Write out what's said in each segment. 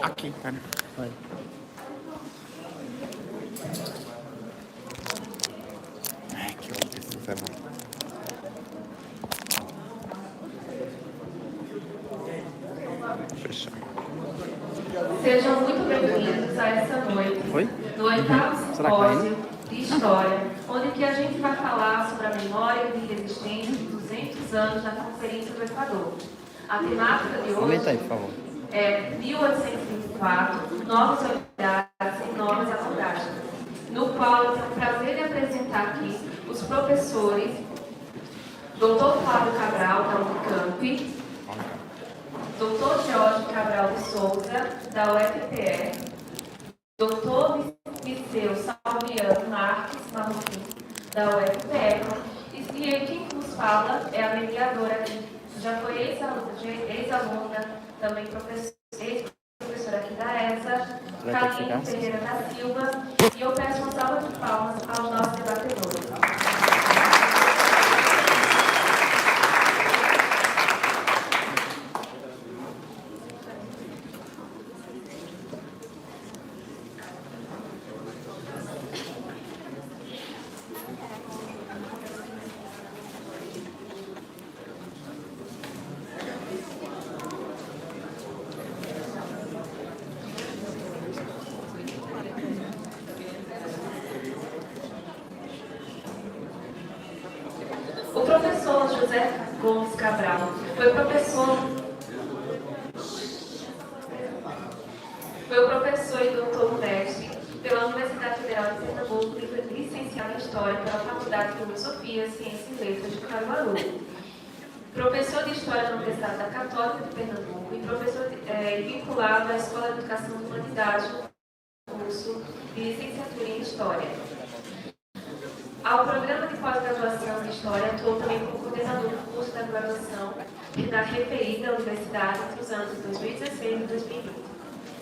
Aqui, cara. Vai. Ai, que ódio, isso é bom. Fechar. Sejam muito bem-vindos a essa noite, no oitavo simpósio de História, onde que a gente vai falar sobre a memória de resistência de 200 anos da Conferência do Equador. A temática de hoje é 1824, novas olhares e novas abordagens, no qual eu tenho o prazer de apresentar aqui os professores Dr. Flávio Cabral, da Unicamp, Dr. Jorge Cabral de Souza, da UFPE, Dr. Viseu Salviano Marques Marroquim, da UFPE, e quem nos fala é a mediadora, que já foi ex-aluna, também ex-professora aqui da ESA, Karine Ferreira da Silva, e eu peço uma salva de palmas aos nossos debatedores. O professor José Gomes Cabral foi o professor e doutor mestre pela Universidade Federal de Pernambuco e licenciado em História pela Faculdade de Filosofia, Ciências e Letras de Caruaru. Professor de História na Universidade da Católica de Pernambuco e professor vinculado à Escola de Educação de Humanidades no curso de licenciatura em História. Ao programa de pós-graduação em História, atuou também como coordenador do curso da graduação da RPI da Universidade entre os anos de 2016 e 2020.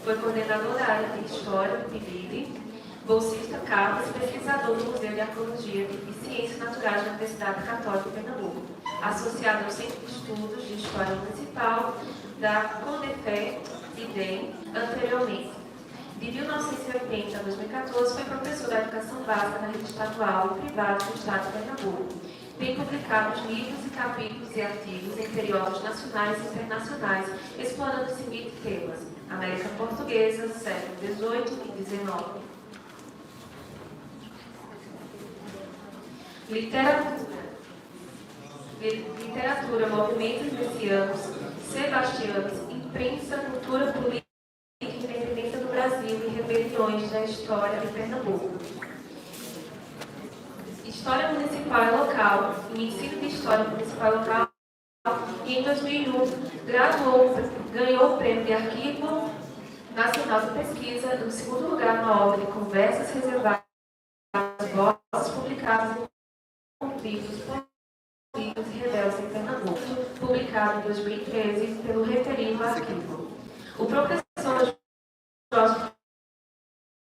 Foi coordenador da área de História do PIBID, bolsista CAPES, pesquisador do Museu de Arqueologia e Ciências Naturais da Universidade Católica de Pernambuco, associado ao Centro de Estudos de História Municipal da CONDEFE e DEM anteriormente. De 1980 a 2014, foi professor da Educação Básica na rede estadual e privada do Estado de Pernambuco. Tem publicado livros e capítulos e artigos em periódicos nacionais e internacionais, explorando os seguintes temas: América Portuguesa, século XVIII e XIX. Literatura, movimentos messianos, sebastianos, imprensa, cultura política, independência do Brasil e rebeliões da história de Pernambuco. História municipal e local, e ensino de história municipal e local, e em 2001 ganhou o prêmio de Arquivo Nacional de Pesquisa, no segundo lugar na obra de Conversas Reservadas, Vozes publicadas em livros políticos e rebeldes em Pernambuco, publicado em 2013 pelo referido arquivo. O professor Jorge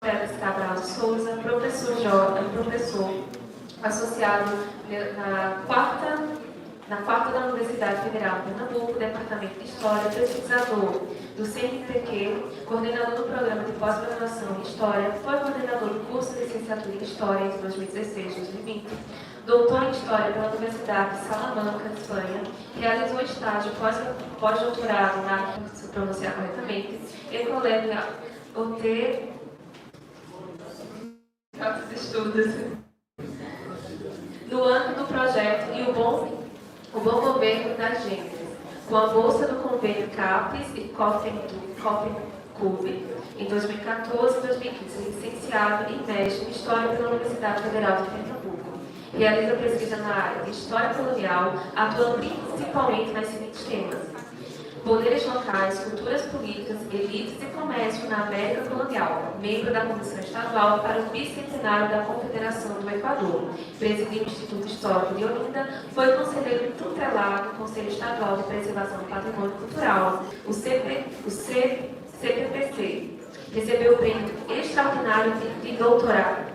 Pérez Cabral de Souza, professor associado na quarta da Universidade Federal de Pernambuco, Departamento de História, pesquisador do CNPq, coordenador do programa de pós-graduação em História, foi coordenador do curso de licenciatura em História entre 2016 e 2020, doutor em História pela Universidade de Salamanca, Espanha, realizou estágio pós-doutorado se pronunciar corretamente, École Haute Estudos, no âmbito do projeto e o bom governo das gentes, com a bolsa do convênio CAPES e COFECUB, em 2014 e 2015, licenciado em mestre em História pela Universidade Federal de Pernambuco. Realiza pesquisa na área de História Colonial, atuando principalmente nas seguintes temas: poderes locais, culturas políticas, elites e comércio na América Colonial, membro da Comissão Estadual para o Bicentenário da Confederação do Equador, presidiu o Instituto Histórico de Olinda, foi conselheiro tutelado do Conselho Estadual de Preservação do Patrimônio Cultural, o CPPC. Recebeu o prêmio extraordinário de doutorado.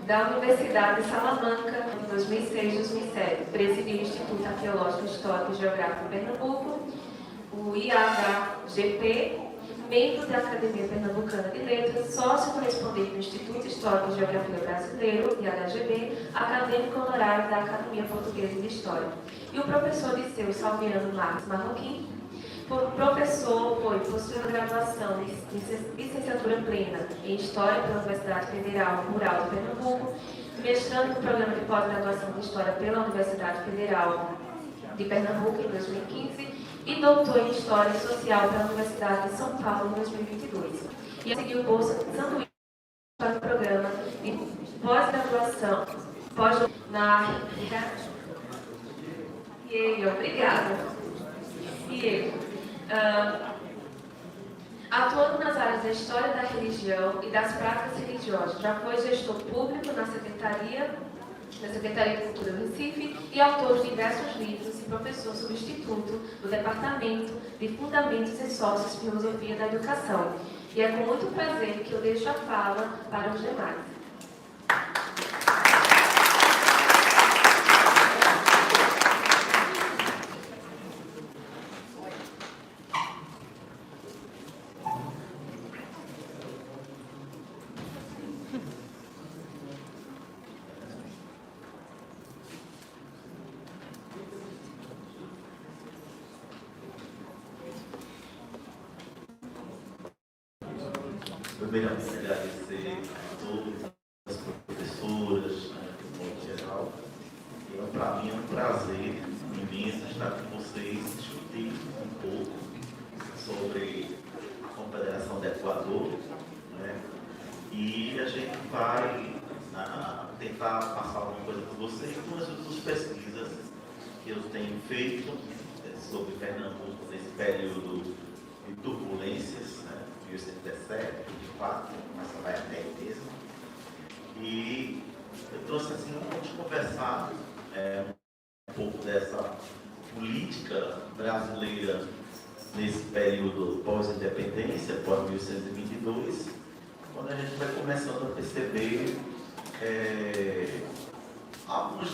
da Universidade de Salamanca, em 2006-2007. Presidiu o Instituto Arqueológico, Histórico e Geográfico de Pernambuco, o IAHGP, membro da Academia Pernambucana de Letras, sócio correspondente do Instituto Histórico e Geografia Brasileiro, IAHGB, acadêmico honorário da Academia Portuguesa de História. E o professor Liceu Salviano Marques Marroquim, possui graduação de licenciatura plena em História pela Universidade Federal Rural de Pernambuco, mestrando no programa de pós-graduação de História pela Universidade Federal de Pernambuco em 2015 e doutor em História Social pela Universidade de São Paulo em 2022. E seguiu bolsa de sanduíche para o programa de pós-graduação na... E ele, obrigada. E ele, atuando nas áreas da História da Religião e das Práticas Religiosas, já foi gestor público na Secretaria de Cultura do Recife e autor de diversos livros e professor substituto do Departamento de Fundamentos e Sócios Filosofia da Educação. E é com muito prazer que eu deixo a fala para os demais. Primeiramente, agradecer a todas as professoras, de modo geral. Para mim é um prazer imenso estar com vocês, discutir um pouco sobre a Confederação do Equador, né? E a gente vai tentar passar alguma coisa para vocês com as outras pesquisas que eu tenho feito sobre Pernambuco nesse período de turbulências, né? 1917, 24, começa vai até aí mesmo. E eu trouxe assim, vamos conversar um pouco dessa política brasileira nesse período pós-independência, pós-1122, quando a gente vai começando a perceber alguns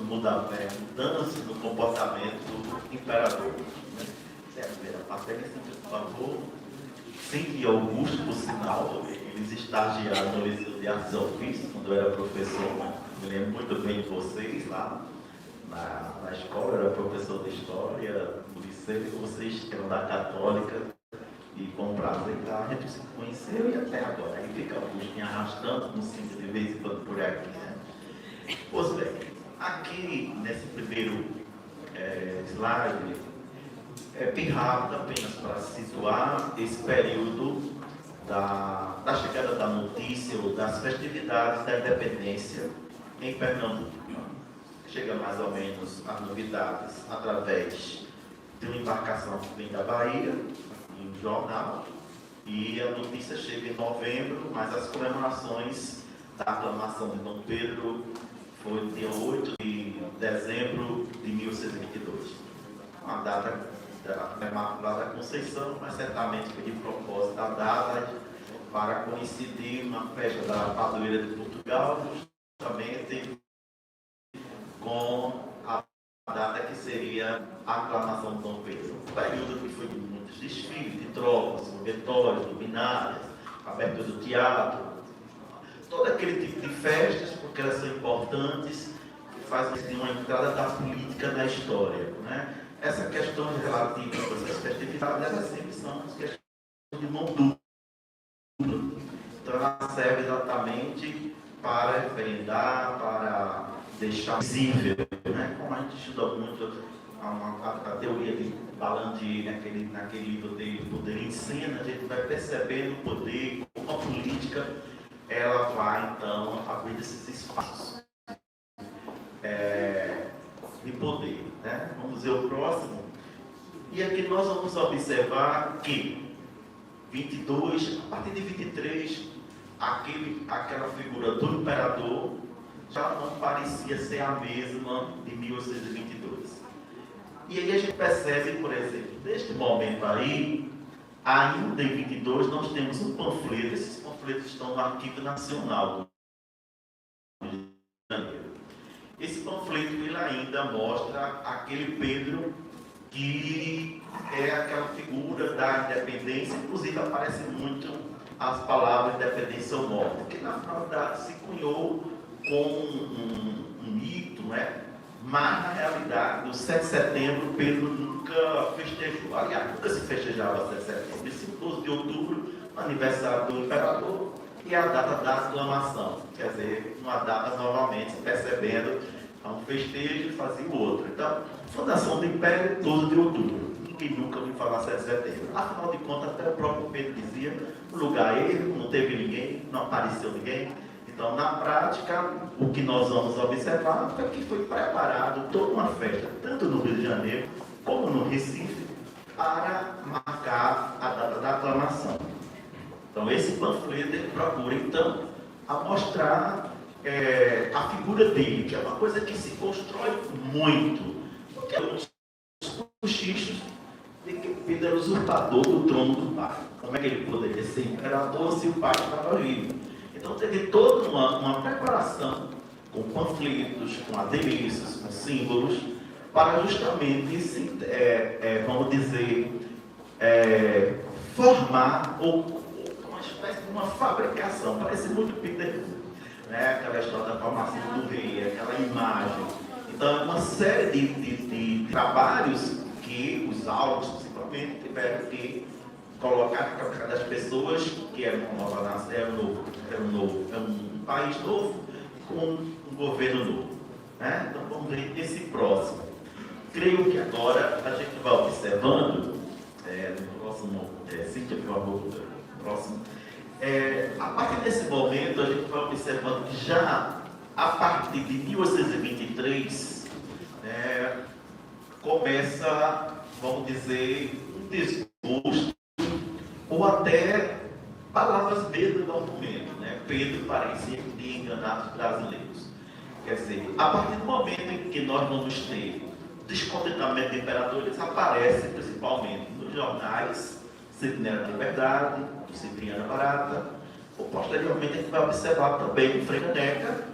mudanças no comportamento do imperador. Né? É a primeira matéria, por favor. Sim, Augusto, por sinal, eles estagiaram no Liceu de Artes e Ofícios, quando eu era professor, né? Me lembro muito bem de vocês lá na escola, eu era professor de História, no Liceu, e vocês que eram da Católica, e com prazer a gente se conheceu e até agora. Aí fica Augusto me arrastando, como sempre, de vez em quando por aqui, né? Pois bem, aqui nesse primeiro slide, bem rápido apenas para situar esse período da chegada da notícia ou das festividades da independência em Pernambuco. Chega mais ou menos as novidades através de uma embarcação que vem da Bahia, em um jornal, e a notícia chega em novembro, mas as comemorações da aclamação de Dom Pedro foi no dia 8 de dezembro de 1622. Uma data da Imaculada Conceição, mas certamente foi de propósito a data para coincidir uma festa da Padroeira de Portugal, justamente com a data que seria a aclamação de Dom Pedro. Um período que foi de muitos desfiles, de tropas, foguetórios, luminárias, abertura do teatro, todo aquele tipo de festas, porque elas são importantes, que fazem uma entrada da política na história, né? Essas questões relativas a essas festividades, elas sempre são questões de mão dupla. Então, ela serve exatamente para referendar, para deixar visível, né? Como a gente estuda muito a teoria de Balandi, naquele livro de Poder em Cena, a gente vai percebendo o poder, como a política ela vai, então, abrir esses espaços de poder, né? Vamos ver o próximo. E aqui nós vamos observar que 22, a partir de 23, aquela figura do imperador já não parecia ser a mesma de 1822. E aí a gente percebe, por exemplo, neste momento aí, Ainda em 22, nós temos um panfleto. Esses panfletos estão no Arquivo Nacional do Rio de Janeiro. Esse panfleto ele ainda mostra aquele Pedro que é aquela figura da independência. Inclusive aparece muito as palavras independência ou morte, que na verdade se cunhou com um mito, né? Mas na realidade, no 7 de setembro, Pedro nunca festejou. Aliás, nunca se festejava 7 de setembro. Esse 12 de outubro, aniversário do imperador, e a data da aclamação. Quer dizer, uma data novamente, percebendo um festejo e fazia o outro. Então, fundação do Império, 12 de outubro. E nunca me falar 7 de setembro. Afinal de contas, até o próprio Pedro dizia, o lugar é ele, não teve ninguém, não apareceu ninguém. Então, na prática, o que nós vamos observar é que foi preparado toda uma festa, tanto no Rio de Janeiro como no Recife, para marcar a data da aclamação. Então, esse panfleto ele procura, então, a mostrar a figura dele, que é uma coisa que se constrói muito, porque é uns cochichos de que Pedro era usurpador do trono do pai. Como é que ele poderia ser imperador se o pai estava vivo? Então teve toda uma preparação com panfletos, com adereços, com símbolos, para justamente, vamos dizer, formar uma espécie de uma fabricação. Parece muito Peter, né? Aquela história da formação do rei, aquela imagem. Então, uma série de trabalhos que os áureos, principalmente, tiveram que colocar na cabeça das pessoas que eram uma nova nação, era um país novo com um governo novo. Né? Então vamos ver esse próximo. Creio que agora a gente vai observando, no próximo, Cíntia, por favor, próximo. A partir desse momento a gente vai observando que já a partir de 1823 começa, vamos dizer, um desgosto ou até palavras mesmo do documento, né? Pedro parecia que tinha enganado os brasileiros. Quer dizer, a partir do momento em que nós vamos ter descontentamento do imperador, eles aparecem principalmente nos jornais, Sentinela da Liberdade, do Cipriano Barata, ou posteriormente a gente vai observar também o Frei Caneca,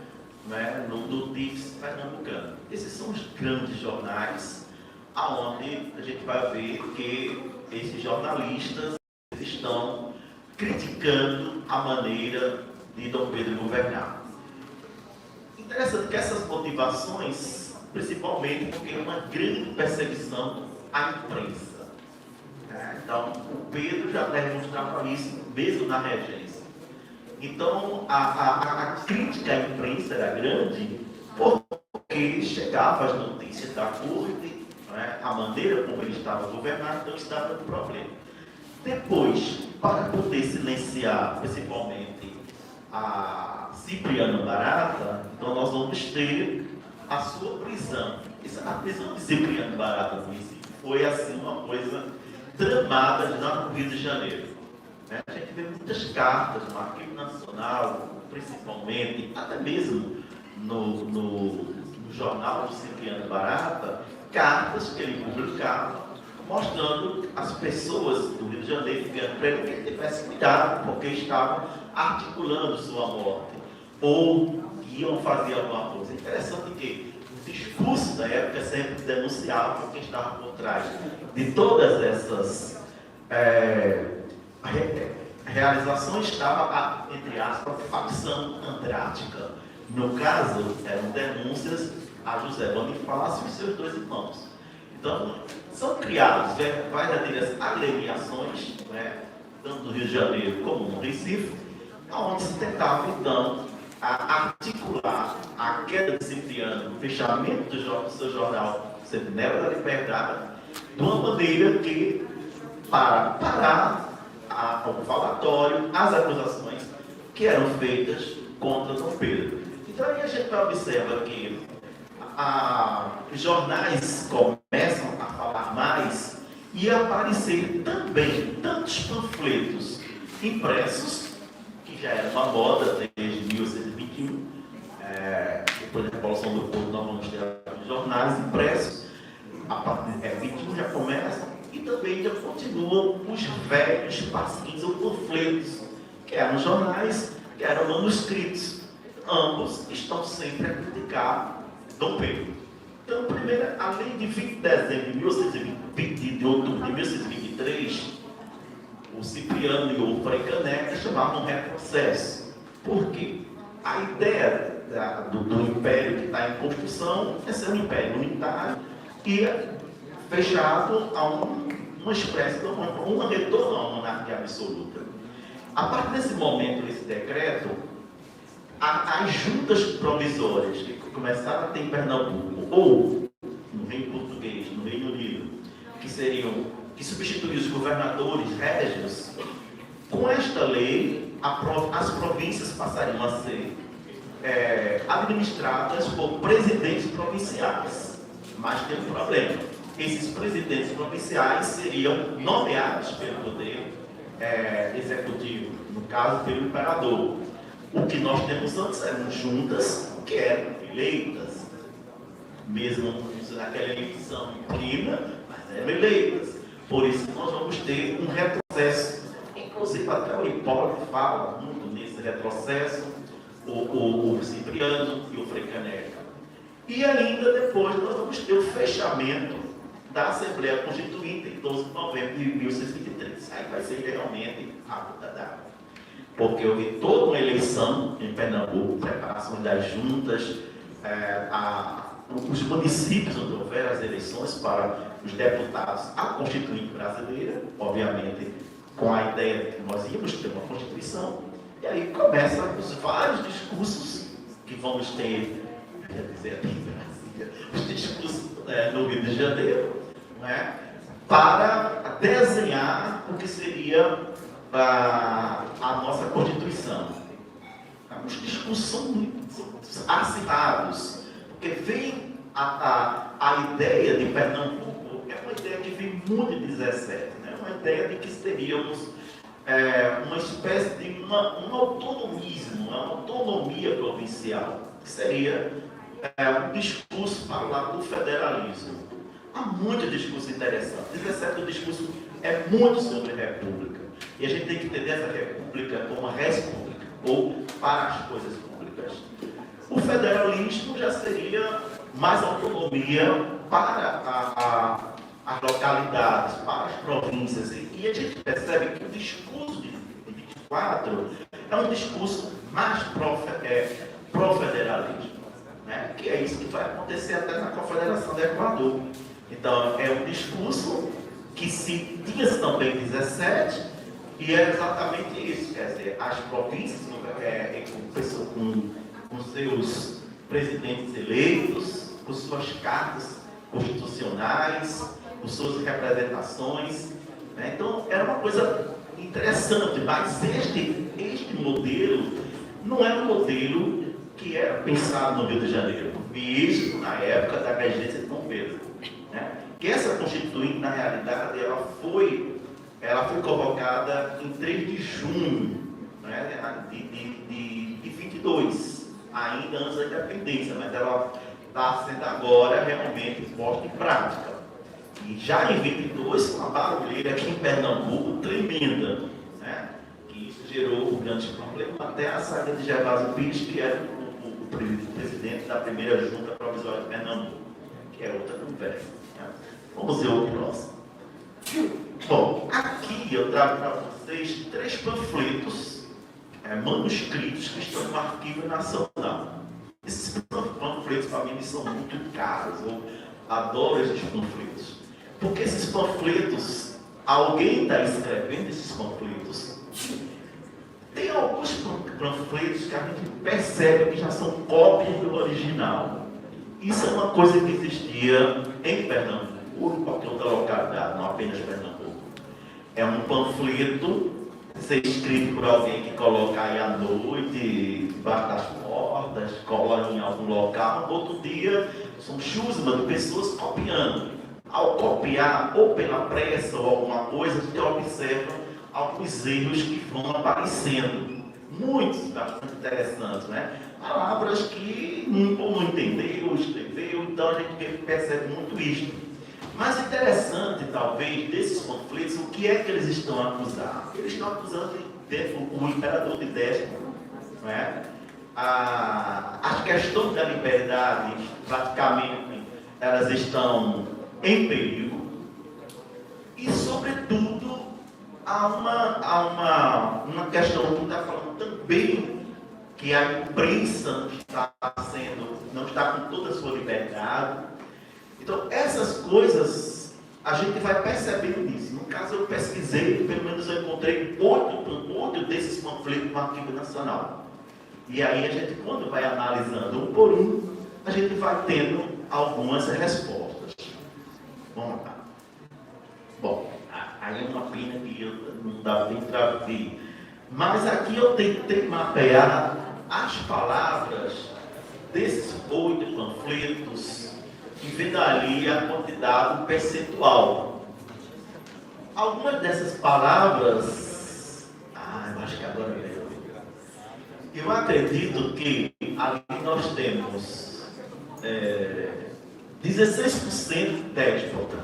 né? No Times Pernambucano. Esses são os grandes jornais, aonde a gente vai ver que esses jornalistas estão criticando a maneira de Dom Pedro governar. Interessante que essas motivações, principalmente porque é uma grande perseguição à imprensa. Então, o Pedro já demonstrava isso mesmo na regência. Então, a crítica à imprensa era grande porque chegavam as notícias da corte, né, a maneira como ele estava governando, então isso dava um problema. Depois, para poder silenciar, principalmente, a Cipriano Barata, então nós vamos ter a sua prisão. A prisão de Cipriano Barata foi assim uma coisa tramada lá no Rio de Janeiro. A gente vê muitas cartas no Arquivo Nacional, principalmente, até mesmo no jornal de Cipriano Barata, cartas que ele publicava mostrando as pessoas do Rio de Janeiro ficando para ele que ele tivesse cuidado, porque estavam articulando sua morte, ou iam fazer alguma coisa. Interessante que o discurso da época sempre denunciava quem estava por trás de todas essas realizações, estava, entre aspas, a facção andrática. No caso, eram denúncias a José Bonifácio e seus dois irmãos. Então, são criadas verdadeiras agremiações, né, tanto no Rio de Janeiro como no Recife, onde se tentava, então, articular a queda de Cipriano, o fechamento do seu jornal Sentinela da Liberdade, de uma maneira que, para parar o falatório, as acusações que eram feitas contra Dom Pedro. Então, aí a gente observa que os jornais começam a falar mais e a aparecer também tantos panfletos impressos, que já era uma moda desde 1821, depois da Revolução do Porto, nós vamos ter jornais impressos, a partir de 21 já começam, e também ainda continuam os velhos pasquins ou panfletos, que eram jornais, que eram manuscritos. Ambos estão sempre a criticar Dom Pedro. Então, primeiro, a lei de 20 de dezembro de 1820, de outubro de 1623, o Cipriano e o Frei Caneca chamavam retrocesso. Por quê? A ideia do império que está em construção é ser um império unitário e fechado a uma espécie de um retorno a uma monarquia absoluta. A partir desse momento, esse decreto, as juntas provisórias que começaram a ter em Pernambuco, ou no Reino Português, no Reino Unido, que substituíam os governadores régios, com esta lei, as províncias passariam a ser administradas por presidentes provinciais. Mas tem um problema. Esses presidentes provinciais seriam nomeados pelo poder executivo, no caso pelo imperador. O que nós temos antes eram juntas que eram eleitas, mesmo naquela eleição prima, mas eram eleitas. Por isso nós vamos ter um retrocesso. Inclusive até o Hipólito fala muito nesse retrocesso, o Cipriano e o Frei Caneca. E ainda depois nós vamos ter o fechamento da Assembleia Constituinte em 12 de novembro de 1623. Aí vai ser realmente a luta d'água. Porque houve toda uma eleição em Pernambuco, preparação das juntas, os municípios onde houveram as eleições para os deputados à Constituinte brasileira, obviamente com a ideia de que nós íamos ter uma Constituição, e aí começam os vários discursos que vamos ter, quer dizer, aqui em Brasília, os discursos no Rio de Janeiro, né, para desenhar o que seria a nossa Constituição. Os discursos são muito acirrados, porque vem a ideia de Pernambuco, é uma ideia que vem muito em 17, né? Uma ideia de que teríamos uma espécie de um autonomismo, uma autonomia provincial, que seria um discurso para o lado do federalismo. Há muito discurso interessante. 17 o discurso é muito sobre república. E a gente tem que entender essa república como uma república, ou para as coisas públicas. O federalismo já seria mais autonomia para as localidades, para as províncias. E a gente percebe que o discurso de 24 é um discurso mais pró-federalismo, né? Que é isso que vai acontecer até na Confederação do Equador. Então, é um discurso que se tinha também em 17, e é exatamente isso, quer dizer, as províncias com seus presidentes eleitos, com suas cartas constitucionais, com suas representações, né? Então, era uma coisa interessante, mas este modelo não era um modelo que era pensado no Rio de Janeiro, visto na época da regência de Dom Pedro, né? Que essa Constituinte, na realidade, ela foi convocada em 3 de junho, né, de 22, ainda antes da independência, mas ela está sendo agora realmente posta em prática. E já em 22, uma barulheira aqui em Pernambuco tremenda, né, que isso gerou um grande problema até a saída de Gervásio Pires, que era o presidente da primeira junta provisória de Pernambuco, que é outra conversa, né? Vamos ver o próximo. Bom, aqui eu trago para vocês 3 panfletos manuscritos que estão no Arquivo Nacional. Esses panfletos para mim são muito caros, eu adoro esses panfletos. Porque esses panfletos, alguém está escrevendo esses panfletos. Tem alguns panfletos que a gente percebe que já são cópias do original. Isso é uma coisa que existia em Pernambuco, ou em qualquer outra localidade, não apenas Pernambuco. É um panfleto ser escrito por alguém que coloca aí à noite, debaixo das portas, cola em algum local. No outro dia, são chusma de pessoas copiando. Ao copiar, ou pela pressa ou alguma coisa, a gente observa alguns erros que vão aparecendo. Muitos, bastante interessantes, né? Palavras que ou não entendeu, ou escreveu, então a gente percebe muito isso. Mas interessante, talvez, desses conflitos, o que é que eles estão acusando? Eles estão acusando o imperador de déspota, não é? As questões da liberdade, praticamente, elas estão em perigo. E, sobretudo, há uma questão que está falando também que a imprensa não está com toda a sua liberdade. Então, essas coisas a gente vai percebendo nisso. No caso, eu pesquisei, pelo menos eu encontrei 8 desses conflitos no Arquivo Nacional. E aí a gente, quando vai analisando um por um, a gente vai tendo algumas respostas. Vamos lá. Bom, aí é uma pena que não dá nem para ver. Mas aqui eu tentei mapear as palavras desses 8 conflitos e vendo ali a quantidade percentual. Algumas dessas palavras, eu acho que agora eu acredito que ali nós temos 16% déspota.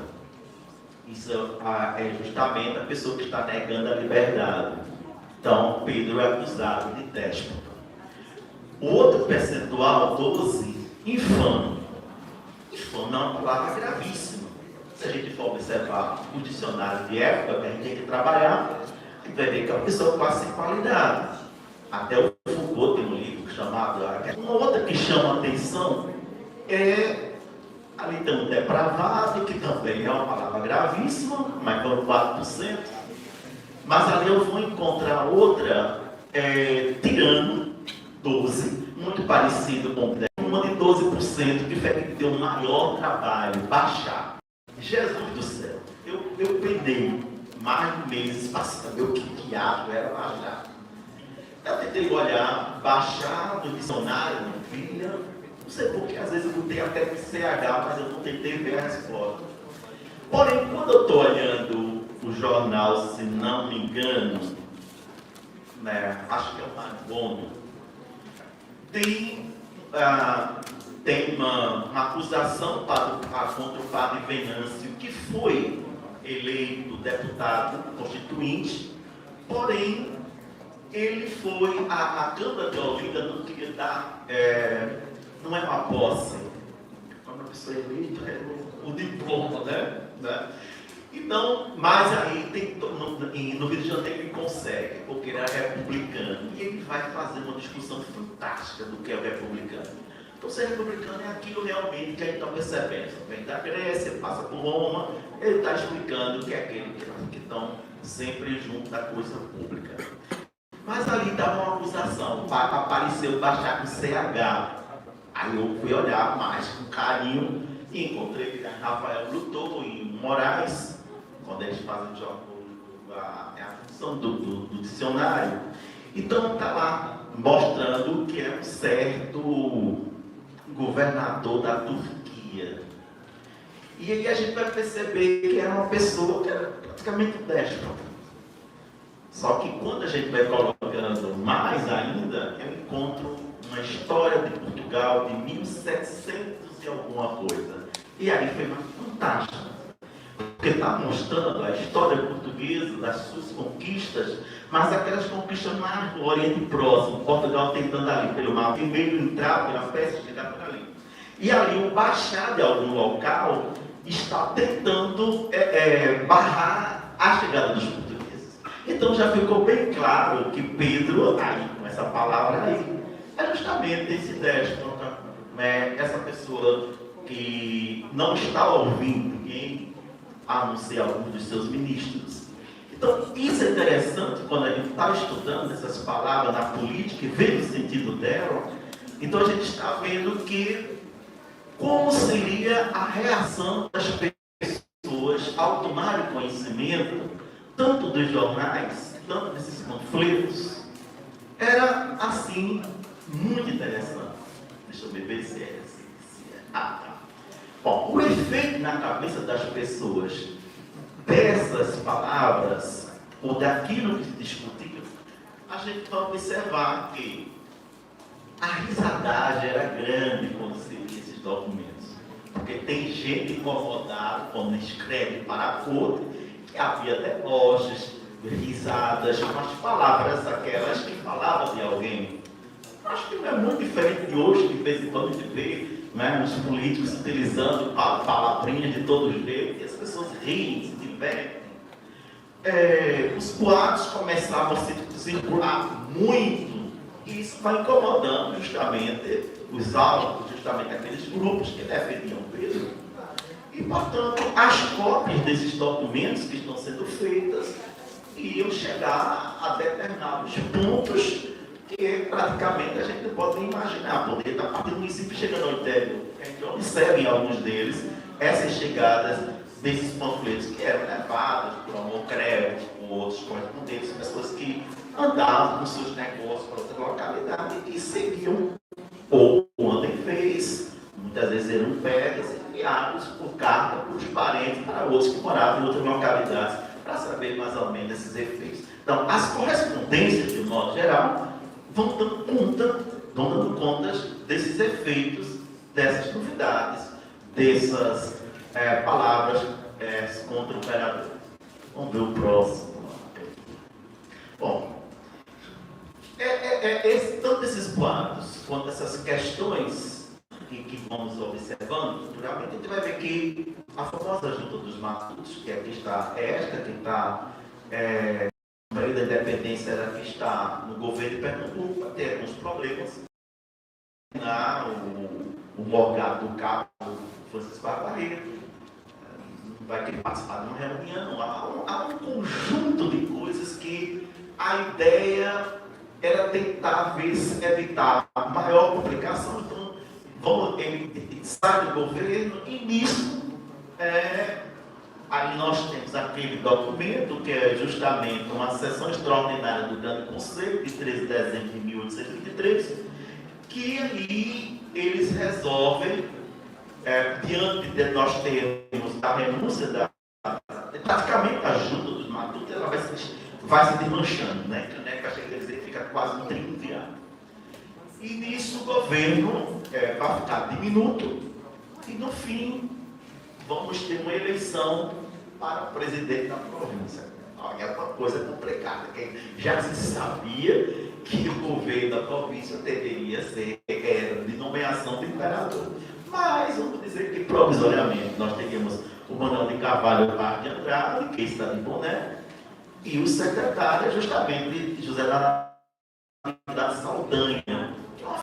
Isso é justamente a pessoa que está negando a liberdade. Então, Pedro é acusado de déspota. O outro percentual, 12%, infame. Infame é uma palavra gravíssima. Se a gente for observar os dicionários de época que a gente tem que trabalhar, a gente vai ver que é uma pessoa quase sem qualidade. Até o Foucault tem um livro chamado... Uma outra que chama a atenção é... Ali tem um depravado, que também é uma palavra gravíssima, mas foram 4%. Mas ali eu vou encontrar outra, tirano, 12%, muito parecido com uma de 12%, que foi que deu um maior trabalho, baixar. Jesus do céu, eu pendei mais de meses para saber o que diabo era baixar. Eu tentei olhar, baixar no dicionário, não via. Não sei porque, às vezes eu botei até CH, mas eu não tentei ver a resposta. Porém, quando eu estou olhando o jornal, se não me engano, né, acho que é o Margono, tem uma acusação contra o padre Venâncio, que foi eleito deputado constituinte, porém, ele foi, a Câmara de Olinda não queria dar, não é uma posse, quando a pessoa é eleita, é o diploma, né? Então, mas aí no Rio de Janeiro ele consegue, porque ele é republicano, e ele vai fazer uma discussão fantástica do que é o republicano. Então, ser republicano é aquilo realmente que a gente está percebendo. Vem da Grécia, passa por Roma, ele está explicando que é aquele que estão sempre junto da coisa pública. Mas ali estava uma acusação, apareceu baixar com CH. Aí eu fui olhar mais com carinho e encontrei que Rafael lutou em Moraes, quando eles fazem a função do dicionário. Então está lá, mostrando que é um certo governador da Turquia. E aí a gente vai perceber que era uma pessoa que era praticamente déspota. Só que quando a gente vai colocando mais ainda, eu encontro uma história de Portugal de 1700 e alguma coisa. E aí foi fantástico. Porque está mostrando a história portuguesa, das suas conquistas, mas aquelas conquistas mais do Oriente Próximo, Portugal tentando ali pelo mar Vermelho entrar pela Pérsia e chegar por ali. E ali o Baixar de algum local está tentando barrar a chegada dos portugueses. Então já ficou bem claro que Pedro, aí, com essa palavra aí, é justamente esse déspota, essa pessoa que não está ouvindo ninguém, a não ser algum dos seus ministros. Então, isso é interessante quando a gente está estudando essas palavras na política e vendo o sentido dela. Então, a gente está vendo que como seria a reação das pessoas ao tomarem conhecimento, tanto dos jornais, tanto desses conflitos. Era, assim, muito interessante. Deixa eu ver se é assim. Tá. Bom, o efeito na cabeça das pessoas dessas palavras, ou daquilo que se discutia, a gente vai observar que a risadagem era grande quando se lia esses documentos. Porque tem gente incomodada quando escreve para a corte, que havia deboches, risadas, umas palavras aquelas que falavam de alguém. Acho que não é muito diferente de hoje, de vez em quando a gente vê, né, os políticos utilizando palavrinhas de todo jeito, e as pessoas riem, se divertem. Os boatos começavam a circular muito, e isso vai incomodando justamente os alvos, justamente aqueles grupos que defendiam Pedro. E, portanto, as cópias desses documentos que estão sendo feitas iam chegar a determinados pontos que praticamente a gente não pode nem imaginar. Poderia estar partindo do município chegando ao interior. A gente observa em alguns deles essas chegadas desses panfletos que eram levados por Almocreve, por outros correspondentes, pessoas que andavam com seus negócios para outra localidade e seguiam, ou quando fez, muitas vezes eram pegas e enviados por carta para os parentes, para outros que moravam em outras localidades, para saber mais ou menos esses efeitos. Então, as correspondências, de um modo geral, vão dando contas desses efeitos, dessas novidades, dessas palavras contra o imperador. Vamos ver o próximo. Bom, tanto esses boatos quanto essas questões que vamos observando, naturalmente a gente vai ver que a famosa Junta dos Matutos, que aqui está esta, que está a lei da independência, ela que está no governo de Pernambuco, vai ter alguns problemas. O Morgado do Cabo, Francisco Barreto, não vai querer participar de uma reunião. Há um conjunto de coisas que a ideia era tentar ver se evitar a maior complicação. Então, ele sai do governo e nisso, aí nós temos aquele documento que é justamente uma sessão extraordinária do Grande Conselho, de 13 de dezembro de 1823, que ali eles resolvem, diante de nós termos a renúncia praticamente a Junta dos Matutos, ela vai se desmanchando, né? Que a gente quer dizer que fica quase um triunviado. E nisso o governo vai ficar diminuto e no fim vamos ter uma eleição para o presidente da província. É uma coisa complicada, que já se sabia que o governo da província deveria ser de nomeação do imperador. Mas vamos dizer que provisoriamente nós teríamos o Manuel de Carvalho Parque de Andrade, que está de boné, e o secretário justamente José da Natividade Saldanha, que é uma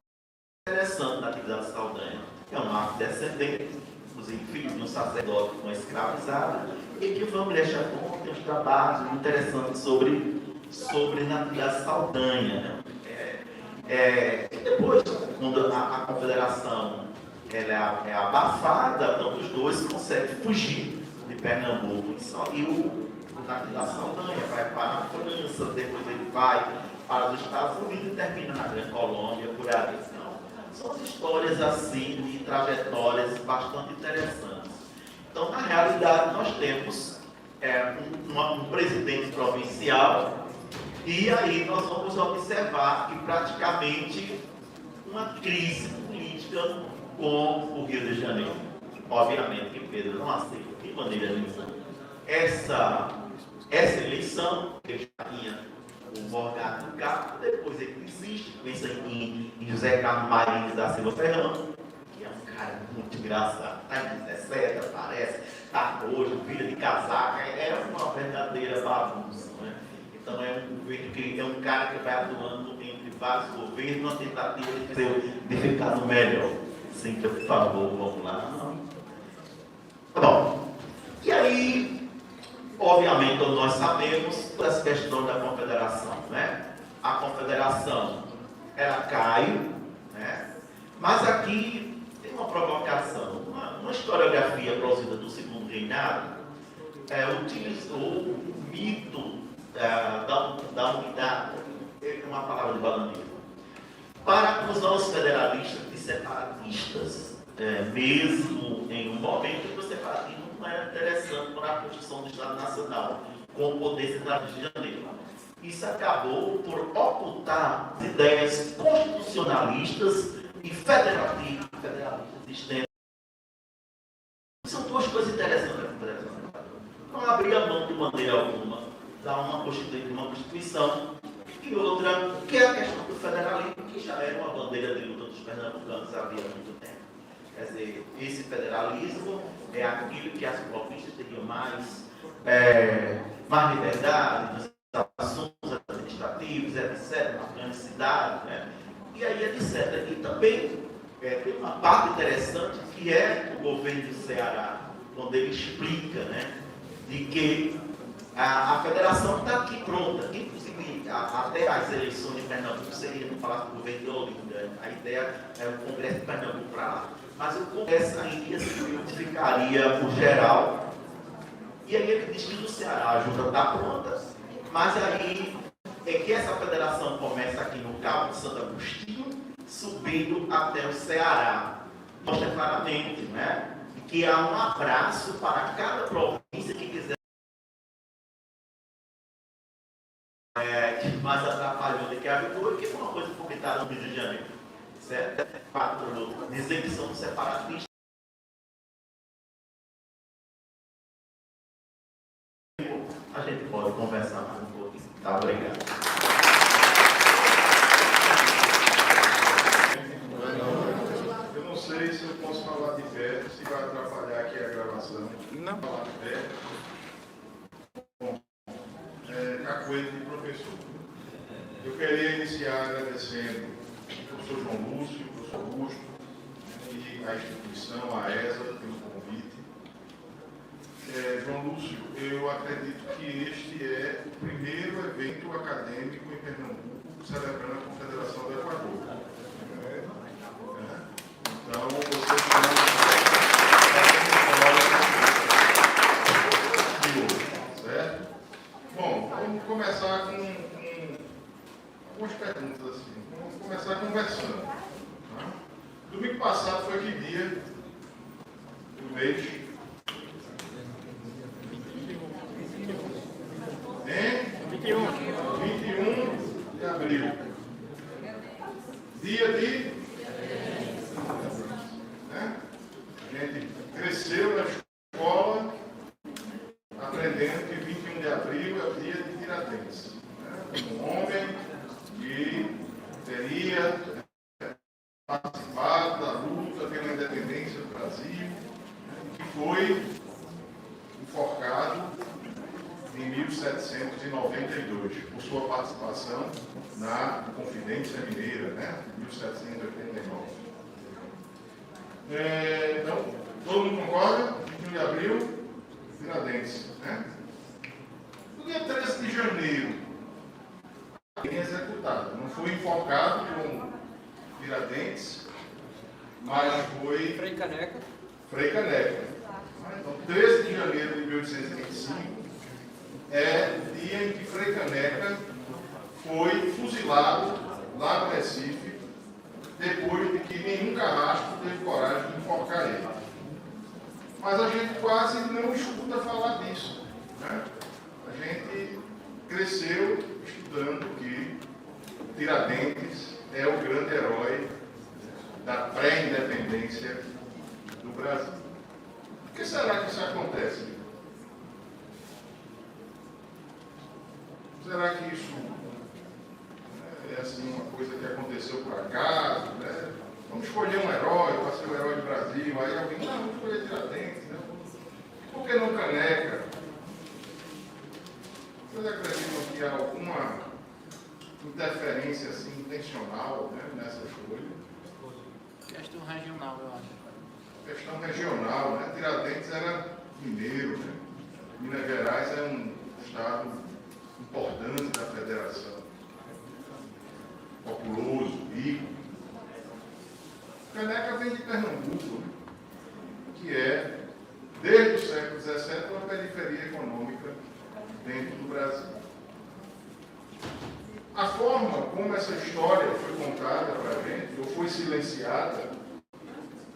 interessante da Natividade Saldanha. É um afrodescendente, inclusive filho de um sacerdote com escravizado, e que o Família Chacon tem uns trabalhos interessantes sobre Natividade Saldanha. Depois, quando a confederação ela é abafada, então os dois conseguem fugir de Pernambuco. E o Natividade Saldanha vai para a França, depois ele vai para os Estados Unidos e termina na Grande Colômbia, por aí. Então, são histórias assim, de trajetórias bastante interessantes. Então, na realidade, nós temos um presidente provincial e aí nós vamos observar que praticamente uma crise política com o Rio de Janeiro. Obviamente que Pedro não aceita de maneira nenhuma essa eleição, que já tinha o Morgado do Cabo, depois ele desiste, pensa em José Carlos Marinho da Silva Ferrão, que é um cara muito engraçado, está em 17, parece, está hoje, filho de casaca, é uma verdadeira bagunça, né? Então é um governo que é um cara que vai atuando entre vários governos, uma tentativa de ficar no melhor. Cíntia, por favor, vamos lá. Bom, e aí, obviamente, nós sabemos das questões da confederação, né? A confederação, ela cai, né? Mas aqui tem uma provocação, uma historiografia produzida do Segundo Reinado, utilizou o mito da unidade, uma palavra de Balandeiro, para acusar os federalistas de separatistas, mesmo em um momento em que o separatismo não era interessante para a construção do Estado Nacional, com o poder central de Janeiro. Isso acabou por ocultar as ideias constitucionalistas e federalistas existentes maneira alguma, dar uma Constituição. E outra, que é a questão do federalismo, que já era uma bandeira de luta dos pernambucanos havia muito tempo. Quer dizer, esse federalismo é aquilo que as províncias teriam mais liberdade nos assuntos administrativos, etc., nas grandes cidades, né? E aí, etc. E também tem uma parte interessante que é o governo do Ceará, quando ele explica, né, de que a federação está aqui pronta, inclusive até as eleições de Pernambuco seria no Palácio do Governo de Olinda. A ideia é o Congresso de Pernambuco para lá. Mas o Congresso ainda se ficaria por geral. E aí ele diz que no Ceará a ajuda está pronta, mas aí é que essa federação começa aqui no Cabo de Santo Agostinho, subindo até o Ceará. Mostra claramente, né, que há um abraço para cada província que quiser. Que mais atrapalhou do que ajudou, que foi uma coisa comentada no Rio de Janeiro. Certo? Dizer que são separatistas. A gente pode conversar mais um pouquinho. Tá, obrigado. Eu não sei se eu posso falar de perto, se vai atrapalhar aqui a gravação. Não. Falar de perto. Bom, cacoete de professor. Eu queria iniciar agradecendo ao professor João Lúcio, ao professor Augusto e à instituição, à ESA, pelo convite. João Lúcio, eu acredito que este é o primeiro evento acadêmico em Pernambuco celebrando a Confederação do Equador. Então, vocês estão certo? Bom, vamos começar com algumas perguntas assim. Vamos começar conversando. Tá? Domingo passado foi que dia do mês? 21 de abril. Dia de... né? A gente cresceu na escola aprendendo que 21 de abril é o dia de Tiradentes. Né? Um homem que teria participado da luta pela independência do Brasil, que foi enforcado em 1792, por sua participação na Confidência Mineira, né? 1789. Então, todo mundo concorda? 21 de abril, Tiradentes, né? No dia 13 de janeiro, alguém executado. Não foi enforcado com Tiradentes, mas foi Frei Caneca. Frei Caneca. Então, 13 de janeiro de 1825 é o dia em que Frei Caneca foi fuzilado lá no Recife, depois de que nenhum carrasco teve coragem de enforcar ele. Mas a gente quase não escuta falar disso, né? A gente cresceu estudando que Tiradentes é o grande herói da pré-independência do Brasil. Por que será que isso acontece? Será que isso é assim, uma coisa que aconteceu por acaso? Né? Vamos escolher um herói para ser o herói do Brasil. Aí alguém, não, vamos escolher Tiradentes. Né? Por que não Caneca? Vocês acreditam que há alguma interferência assim, intencional, né, nessa escolha? Questão regional, eu acho. Questão regional, né? Tiradentes era mineiro, né? Minas Gerais é um estado importante da federação, populoso, rico. Caneca vem de Pernambuco, que é, desde o século XVII, uma periferia econômica dentro do Brasil. A forma como essa história foi contada para a gente, ou foi silenciada,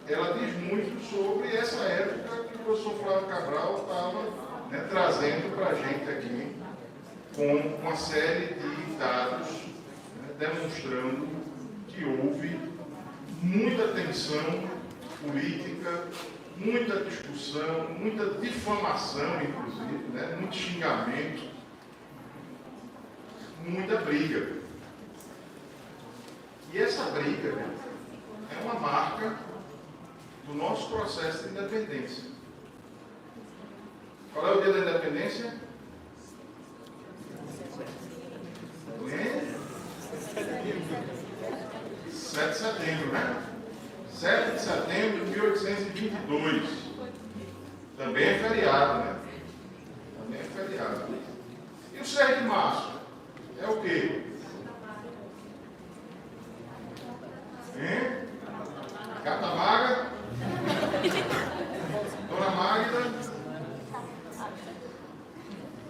ela diz muito sobre essa época que o professor Flávio Cabral estava, né, trazendo para a gente aqui, com uma série de dados, né, demonstrando que houve muita tensão política muita discussão, muita difamação, inclusive, né? Muito xingamento, muita briga. E essa briga, né, é uma marca do nosso processo de independência. Qual é o dia da independência? 7 de setembro, né? 7 de setembro de 1822. Também é feriado, né? Também é feriado. E o 6 de março? É o quê? Hein? Gata Maga? Dona Magda?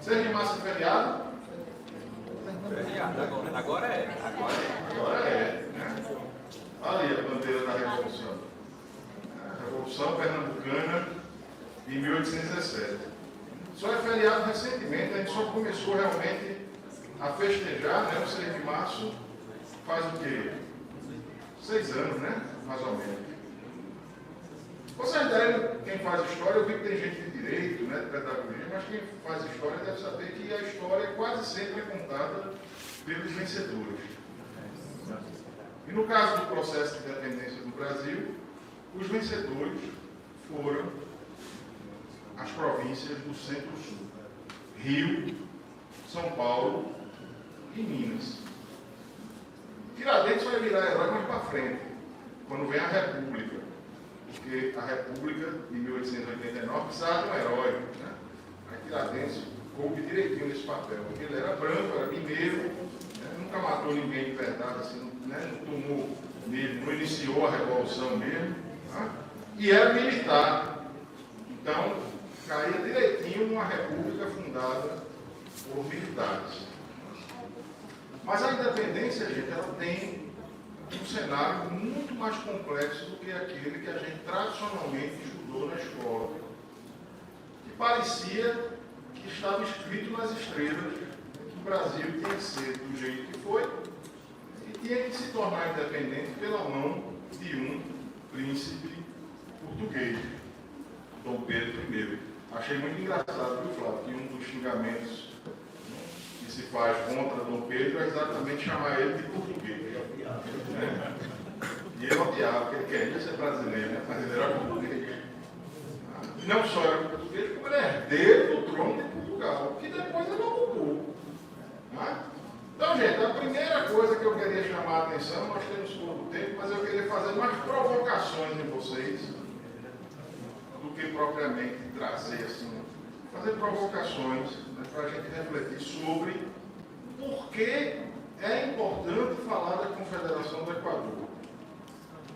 6 de março é feriado? Feriado, agora é. Agora é, né? Olha ali a bandeira da Revolução. A Revolução Pernambucana de 1817. Só é feriado recentemente, a gente só começou realmente a festejar, né, o 6 de março, faz o quê? 6 anos, né? Mais ou menos. Vocês devem, quem faz história, eu vi que tem gente de direito, né, de pedagogia, mas quem faz história deve saber que a história quase sempre é contada pelos vencedores. E no caso do processo de independência do Brasil, os vencedores foram as províncias do Centro-Sul: Rio, São Paulo e Minas. Tiradentes vai virar herói mais para frente, quando vem a República, porque a República de 1889 precisava de um herói, né? Aí Tiradentes coube direitinho nesse papel, porque ele era branco, era mineiro, né? Nunca matou ninguém de verdade, assim, né? Não tomou nele, não iniciou a revolução mesmo, né? E era militar. Então, caía direitinho numa república fundada por militares. Mas a independência, gente, ela tem um cenário muito mais complexo do que aquele que a gente tradicionalmente estudou na escola. Que parecia que estava escrito nas estrelas que o Brasil tinha que ser do jeito que foi e tinha que se tornar independente pela mão de um príncipe português, Dom Pedro I. Achei muito engraçado, viu, Flávio, que um dos xingamentos que se faz contra Dom Pedro é exatamente chamar ele de português. Né? E ele odiava, porque ele queria ser brasileiro, né? Mas ele era português. E não só era português, como ele é herdeiro do trono de Portugal, que depois ele ocupou. Né? Então, gente, a primeira coisa que eu queria chamar a atenção, nós temos pouco tempo, mas eu queria fazer mais provocações em vocês do que propriamente trazer assim, fazer provocações, né, para a gente refletir sobre por que é importante falar da Confederação do Equador,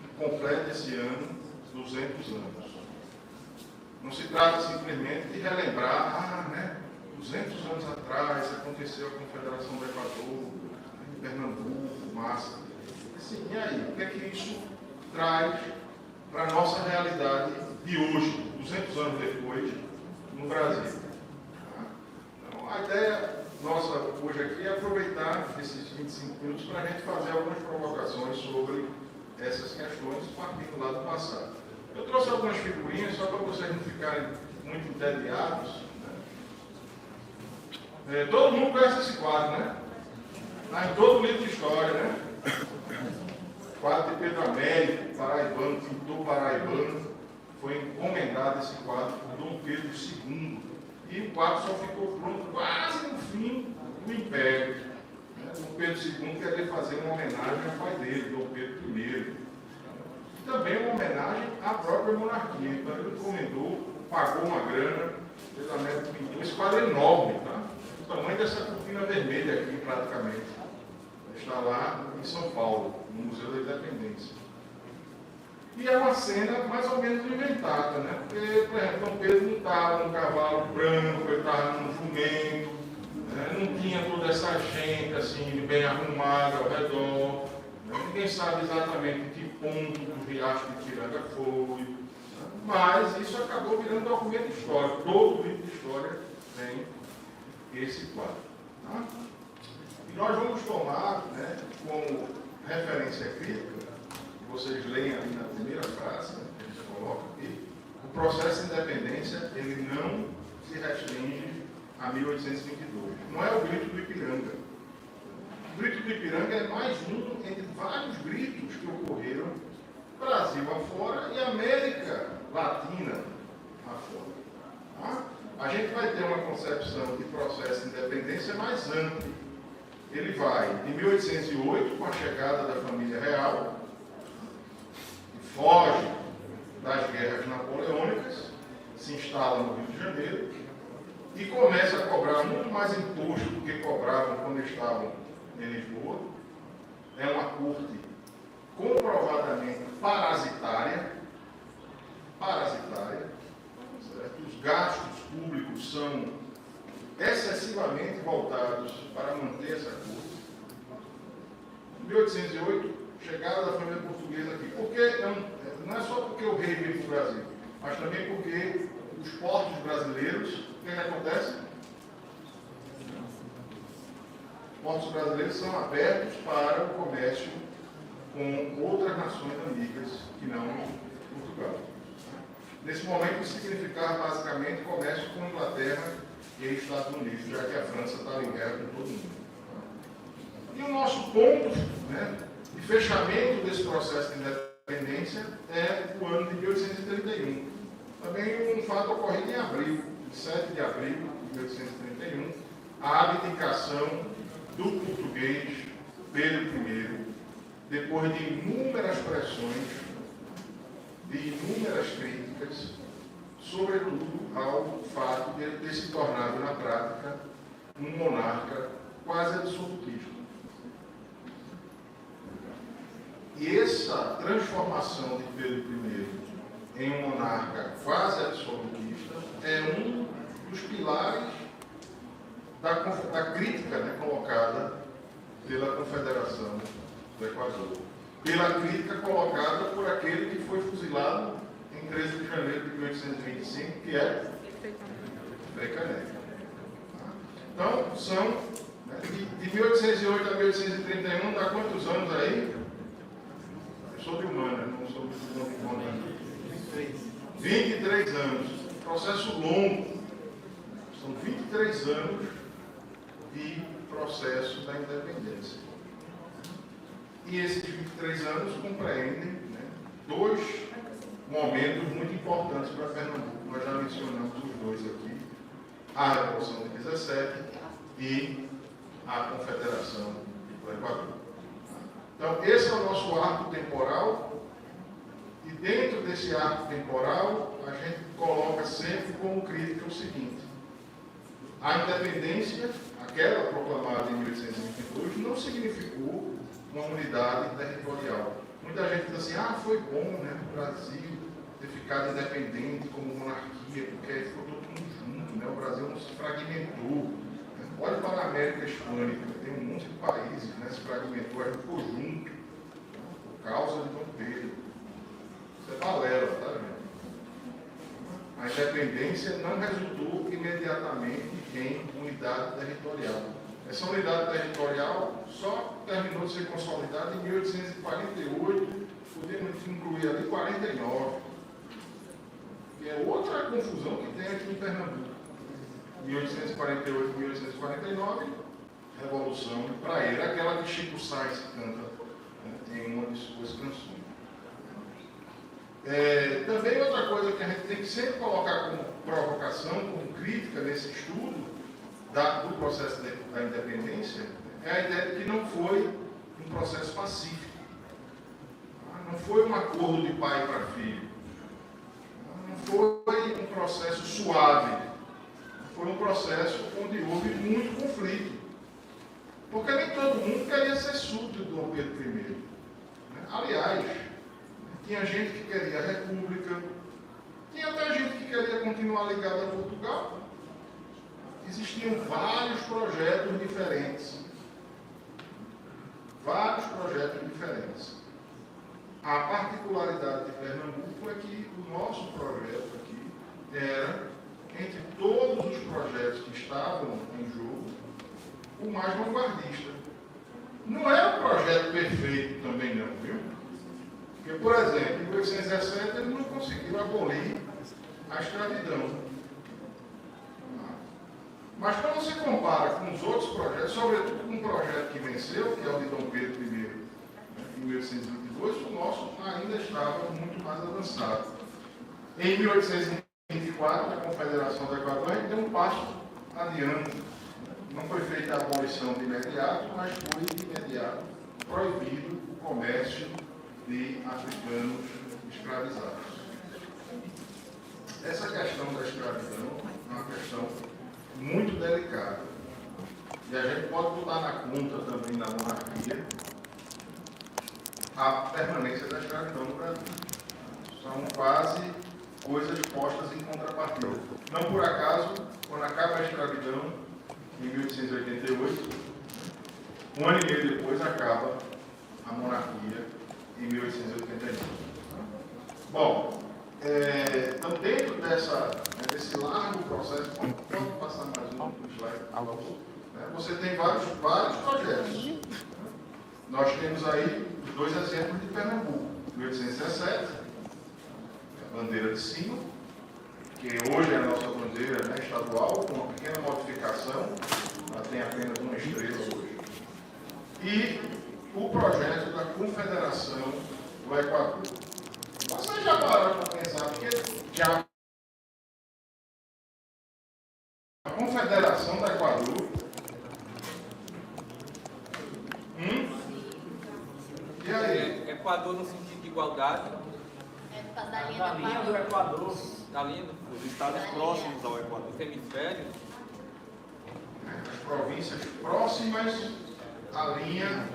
que completa esse ano 200 anos. Não se trata simplesmente de relembrar, né, 200 anos atrás aconteceu a Confederação do Equador, em Pernambuco, massa. Assim, e aí, o que é que isso traz para a nossa realidade de hoje, 200 anos depois, no Brasil? Então, a ideia nossa hoje aqui é aproveitar esses 25 minutos para a gente fazer algumas provocações sobre essas questões, partindo lá do passado. Eu trouxe algumas figurinhas só para vocês não ficarem muito entediados. Né? Todo mundo conhece esse quadro, né? Está em todo livro de história, né? Quadro de Pedro Américo, paraibano, pintor paraibano. Foi encomendado esse quadro por Dom Pedro II. E o quadro só ficou pronto quase no fim do Império. Dom Pedro II queria fazer uma homenagem ao pai dele, Dom Pedro I. E também uma homenagem à própria monarquia. Então ele encomendou, pagou uma grana, Pedro Américo pintou. Esse quadro é enorme, tá? O tamanho dessa cortina vermelha aqui, praticamente. Está lá em São Paulo, no Museu da Independência. E é uma cena mais ou menos inventada, né? Porque, por exemplo, Dom Pedro não estava num cavalo branco, ele estava num jumento, né? Não tinha toda essa gente assim, bem arrumada ao redor. Né? Ninguém sabe exatamente que ponto do riacho de Tiranga foi. Né? Mas isso acabou virando documento histórico. Todo livro de história tem esse quadro. Tá? E nós vamos tomar, né, como referência crítica, vocês leem ali na primeira frase, né, que a gente coloca aqui, o processo de independência ele não se restringe a 1822. Não é o grito do Ipiranga. O grito do Ipiranga é mais um entre vários gritos que ocorreram Brasil afora e América Latina afora. Tá? A gente vai ter uma concepção de processo de independência mais ampla. Ele vai de 1808, com a chegada da família real, que foge das guerras napoleônicas, se instala no Rio de Janeiro e começa a cobrar muito mais imposto do que cobravam quando estavam em Lisboa. É uma corte comprovadamente parasitária, certo? Os gastos públicos são excessivamente voltados para manter essa corte. Em 1808, chegada da família portuguesa aqui, porque não é só porque o rei veio para o Brasil, mas também porque os portos brasileiros, o que acontece? Os portos brasileiros são abertos para o comércio com outras nações amigas que não Portugal. Nesse momento, isso significava basicamente comércio com Inglaterra e Estados Unidos, já que a França estava em guerra com todo mundo. E o nosso ponto, né, de fechamento desse processo de independência é o ano de 1831. Também um fato ocorrido em abril, 7 de abril de 1831, a abdicação do português Pedro I, depois de inúmeras pressões, de inúmeras críticas, sobretudo ao fato de ele ter se tornado, na prática, um monarca quase absolutista. E essa transformação de Pedro I em um monarca quase absolutista é um dos pilares da crítica, né, colocada pela Confederação do Equador, pela crítica colocada por aquele que foi fuzilado em 13 de janeiro de 1825, que é Frei Caneca. Então, são, né, de 1808 a 1831, dá quantos anos aí? Eu sou de humana, não sou de humana. 23 anos. Processo longo. São 23 anos de processo da independência. E esses 23 anos compreendem, né, dois momentos muito importantes para Pernambuco. Nós já mencionamos os dois aqui: a Revolução de 17 e a Confederação do Equador. Então, esse é o nosso arco temporal, e dentro desse arco temporal, a gente coloca sempre como crítica o seguinte: a independência, aquela proclamada em 1822, não significou uma unidade territorial. Muita gente diz assim: ah, foi bom, né, o Brasil ter ficado independente como monarquia, porque aí ficou todo mundo junto, né, o Brasil não se fragmentou. Olha para a América Hispânica, tem um monte de países, né, se fragmentou, a gente ficou junto, por causa de Dom Pedro. Isso é balela, tá vendo? A independência não resultou imediatamente em unidade territorial. Essa unidade territorial só terminou de ser consolidada em 1848, podemos incluir ali 49, que é outra confusão que tem aqui em Pernambuco. 1848 e 1849, Revolução Praeira, aquela que Chico Sainz canta, né, em uma de suas canções. Também outra coisa que a gente tem que sempre colocar como provocação, como crítica nesse estudo do processo da independência, é a ideia de que não foi um processo pacífico. Não foi um acordo de pai para filho. Não foi um processo suave. Foi um processo onde houve muito conflito. Porque nem todo mundo queria ser súbdito de Dom Pedro I. Aliás, tinha gente que queria a República, tinha até gente que queria continuar ligada a Portugal. Existiam vários projetos diferentes. Vários projetos diferentes. A particularidade de Pernambuco é que o nosso projeto aqui era, entre todos os projetos que estavam em jogo, o mais vanguardista. Não era um projeto perfeito também não, viu? Porque, por exemplo, em 1817 eles não conseguiram abolir a escravidão. Mas quando você compara com os outros projetos, sobretudo com um projeto que venceu, que é o de Dom Pedro I, em 1822, o nosso ainda estava muito mais avançado. Em 1824, a Confederação do Equador deu um passo adiante. Não foi feita a abolição de imediato, mas foi de imediato proibido o comércio de africanos escravizados. Essa questão da escravidão é uma questão muito delicada. E a gente pode botar na conta também da monarquia a permanência da escravidão no Brasil. São quase coisas postas em contrapartida. Não por acaso, quando acaba a escravidão, em 1888, um ano e meio depois acaba a monarquia, em 1889. Bom, então dentro desse largo processo, pode passar mais um slide, por favor? Você tem vários projetos. Nós temos aí os dois exemplos de Pernambuco. 1817, a bandeira de cima, que hoje é a nossa bandeira, né, estadual, com uma pequena modificação, ela tem apenas uma estrela hoje. E o projeto da Confederação do Equador. Vocês já pararam para pensar, porque já a Confederação do Equador. E aí? Equador no sentido de igualdade. É por causa da linha do Equador. Da linha do Os estados próximos ao Equador. do hemisfério. As províncias próximas à linha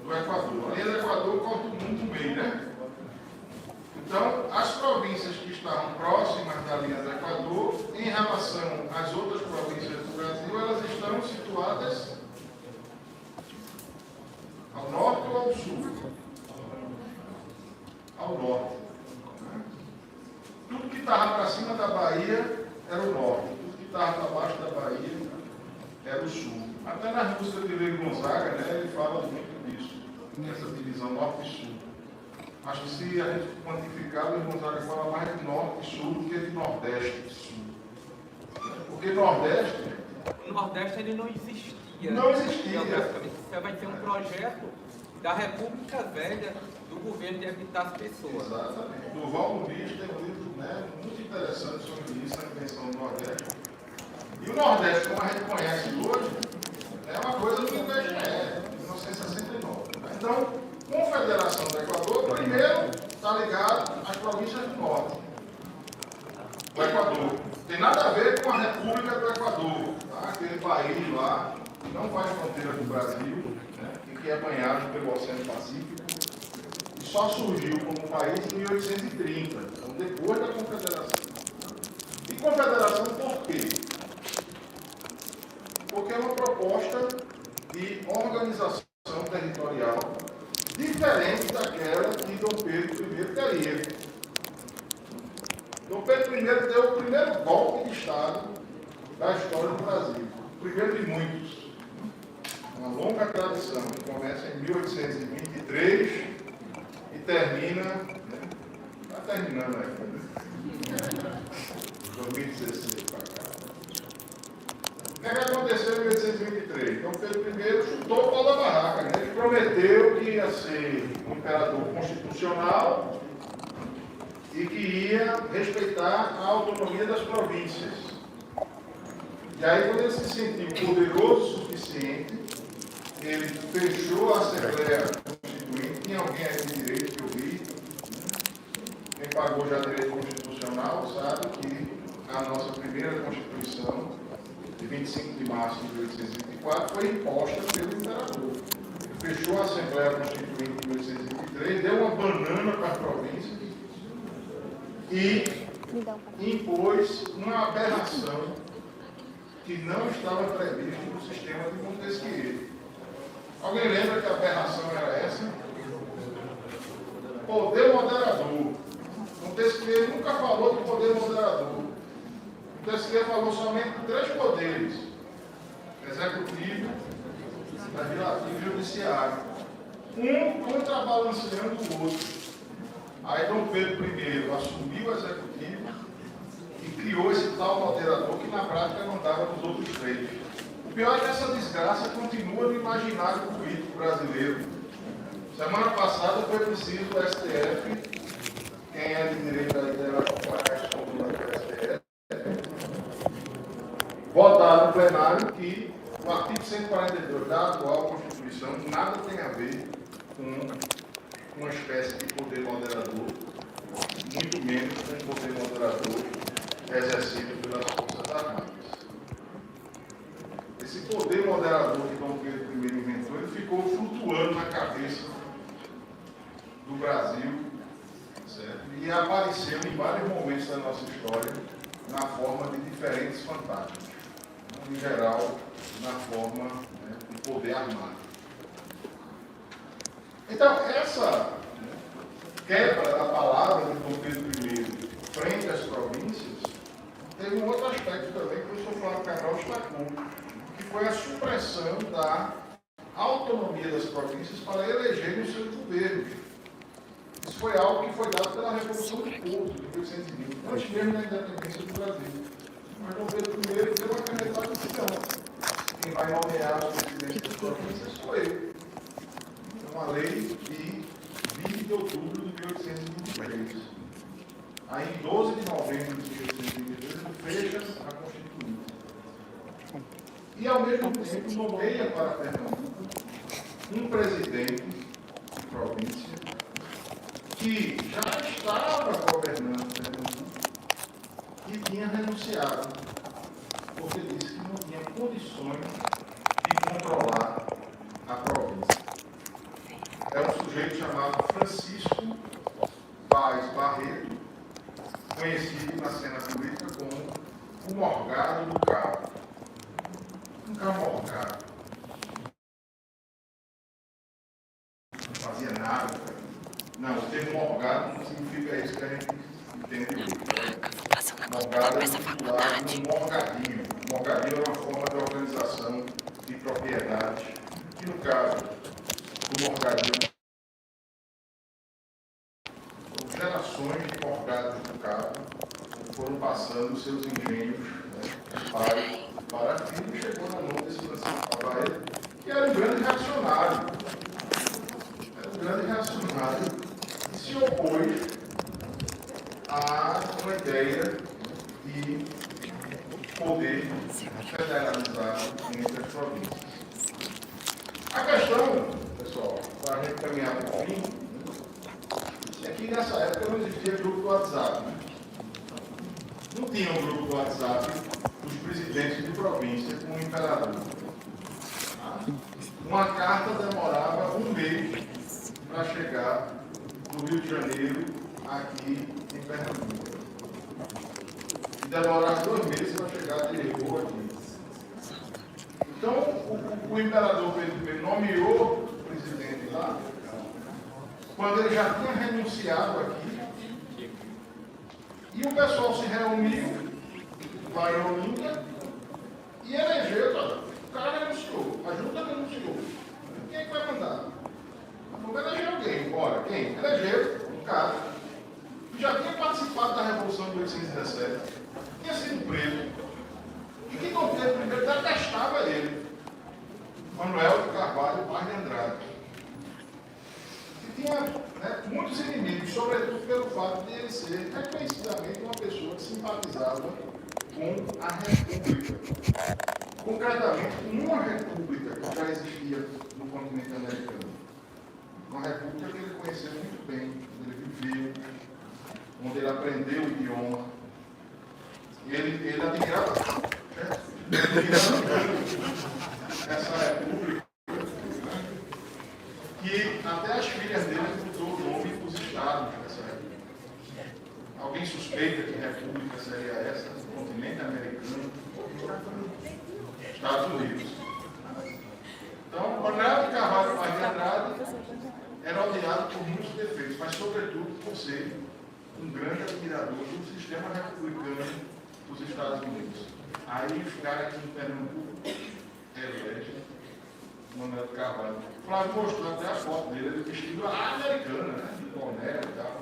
do Equador. A linha do Equador corta o mundo no meio, né? Então, as províncias que estavam próximas da linha do Equador, em relação às outras províncias do Brasil, elas estão situadas ao norte ou ao sul? Ao norte. Tudo que estava para cima da Bahia era o norte, tudo que estava para baixo da Bahia era o sul. Até nas músicas de Lei Gonzaga, né, ele fala muito disso, dessa divisão norte e sul. Acho que se a gente quantificar, o Lei Gonzaga fala mais de norte e sul do que de nordeste e sul. Porque nordeste... O Nordeste ele não existia. Não existia. Geograficamente. Isso vai ser um projeto da República Velha do governo de habitar as pessoas. Exatamente. Durval Muniz tem um livro, né, muito interessante sobre isso, a invenção do Nordeste. E o Nordeste, como a gente conhece hoje, é uma coisa do IBGE, 1969. Então, Confederação do Equador, primeiro, está ligado às províncias do Norte. O Equador. Tem nada a ver com a República do Equador, tá? Aquele país lá que não faz fronteira com o Brasil, né, e que é banhado pelo Oceano Pacífico. Só surgiu como país em 1830, então depois da Confederação. E Confederação por quê? Porque é uma proposta de organização territorial diferente daquela que Dom Pedro I queria. Dom Pedro I deu o primeiro golpe de Estado da história do Brasil, o primeiro de muitos. Uma longa tradição que começa em 1823 e termina, está terminando ainda, 2016 para cá. O que aconteceu em 1823? Então Pedro I chutou o pau da barraca, né? Ele prometeu que ia ser um imperador constitucional e que ia respeitar a autonomia das províncias. E aí, quando ele se sentiu poderoso o suficiente, ele fechou a Assembleia Constituinte. Tinha alguém aí de direito que eu vi? Quem pagou já direito constitucional sabe que a nossa primeira Constituição, de 25 de março de 1824, foi imposta pelo imperador. Ele fechou a Assembleia Constituinte de 1823, deu uma banana para as províncias e impôs uma aberração que não estava prevista no sistema de Montesquieu. Alguém lembra que a aberração era essa? Poder moderador. Montesquieu nunca falou de poder moderador. Montesquieu falou somente de 3 poderes: executivo, legislativo e judiciário. Um contrabalanceando o outro. Aí Dom Pedro I assumiu o executivo e criou esse tal moderador que na prática não dava nos outros três. O pior é que essa desgraça continua no imaginário político brasileiro. Semana passada foi preciso o STF, quem é de direito aí deve acompanhar esse problema do STF, votar no plenário que o artigo 142 da atual Constituição nada tem a ver com uma espécie de poder moderador, muito menos com o poder moderador exercido pelas Forças Armadas. Esse poder moderador que Dom Pedro I inventou, ele ficou flutuando na cabeça do Brasil, certo? E apareceu em vários momentos da nossa história na forma de diferentes fantasmas. Em geral, na forma de poder armado. Então, essa quebra da palavra de Dom Pedro I frente às províncias teve um outro aspecto também que o professor Flávio Cabral destacou, que foi a supressão da autonomia das províncias para elegerem os seus governos. Isso foi algo que foi dado pela Revolução do Porto, de 1820, antes mesmo da independência do Brasil. Mas Dom Pedro I deu uma canetada de não. Quem vai nomear os presidentes das províncias sou eu. É uma lei de 20 de outubro de 1823. Aí, em 12 de novembro de 1823, ele fecha a Constituinte. E, ao mesmo tempo, nomeia para Pernambuco um presidente de província que já estava governando Pernambuco e tinha renunciado, porque disse que não tinha condições de controlar a província. É um sujeito chamado Francisco Vaz Barreto, conhecido na cena política como o Morgado do Cabo. Um camorgado. Não fazia nada. Não, o termo morgado não significa isso que a gente entende hoje. Morgado é um morgadinho. Morgadinho é uma forma de organização de propriedades, que no caso do morgadinho gerações de morgados do cabo foram passando seus engenhos, para filho e chegou na mão desse Francisco Barreto, que era um grande reacionário. Era um grande reacionário e se opôs a uma ideia de poder federalizado entre as províncias. A questão, pessoal, para a gente caminhar para o fim, é que nessa época não existia grupo do WhatsApp. Não tinha um grupo do WhatsApp dos presidentes de província com o imperador. Uma carta demorava um mês para chegar do Rio de Janeiro aqui em Pernambuco. E demorava 2 meses para chegar de Lisboa aqui. Então, o imperador Pedro I nomeou o presidente lá, quando ele já tinha renunciado aqui, e o pessoal se reuniu lá em Olinda e elegeu. O cara renunciou, a junta renunciou. Quem é que vai mandar? Vamos eleger alguém. Ora, quem? Elegeu um cara que já tinha participado da Revolução de 1817, tinha sido preso, e que Dom Pedro I detestava ele, Manuel de Carvalho Paz de Andrade. E tinha muitos inimigos, sobretudo pelo fato de ele ser reconhecidamente uma pessoa que simpatizava com a República. Concretamente, com uma república que já existia no continente americano. Uma república que ele conheceu muito bem, onde ele viveu, onde ele aprendeu o idioma. Ele admirava essa república, que até as filhas dele mudou o nome para os estados nessa época. Alguém suspeita que república seria essa, no continente americano? Estados Unidos. Então, Manuel de Carvalho Paz de Andrade era odiado por muitos defeitos, mas sobretudo por ser um grande admirador do sistema republicano dos Estados Unidos. Aí os caras aqui em Pernambuco elegem Manuel de Carvalho. O Flávio mostrou até a foto dele, ele vestido à americana, de boné e tal.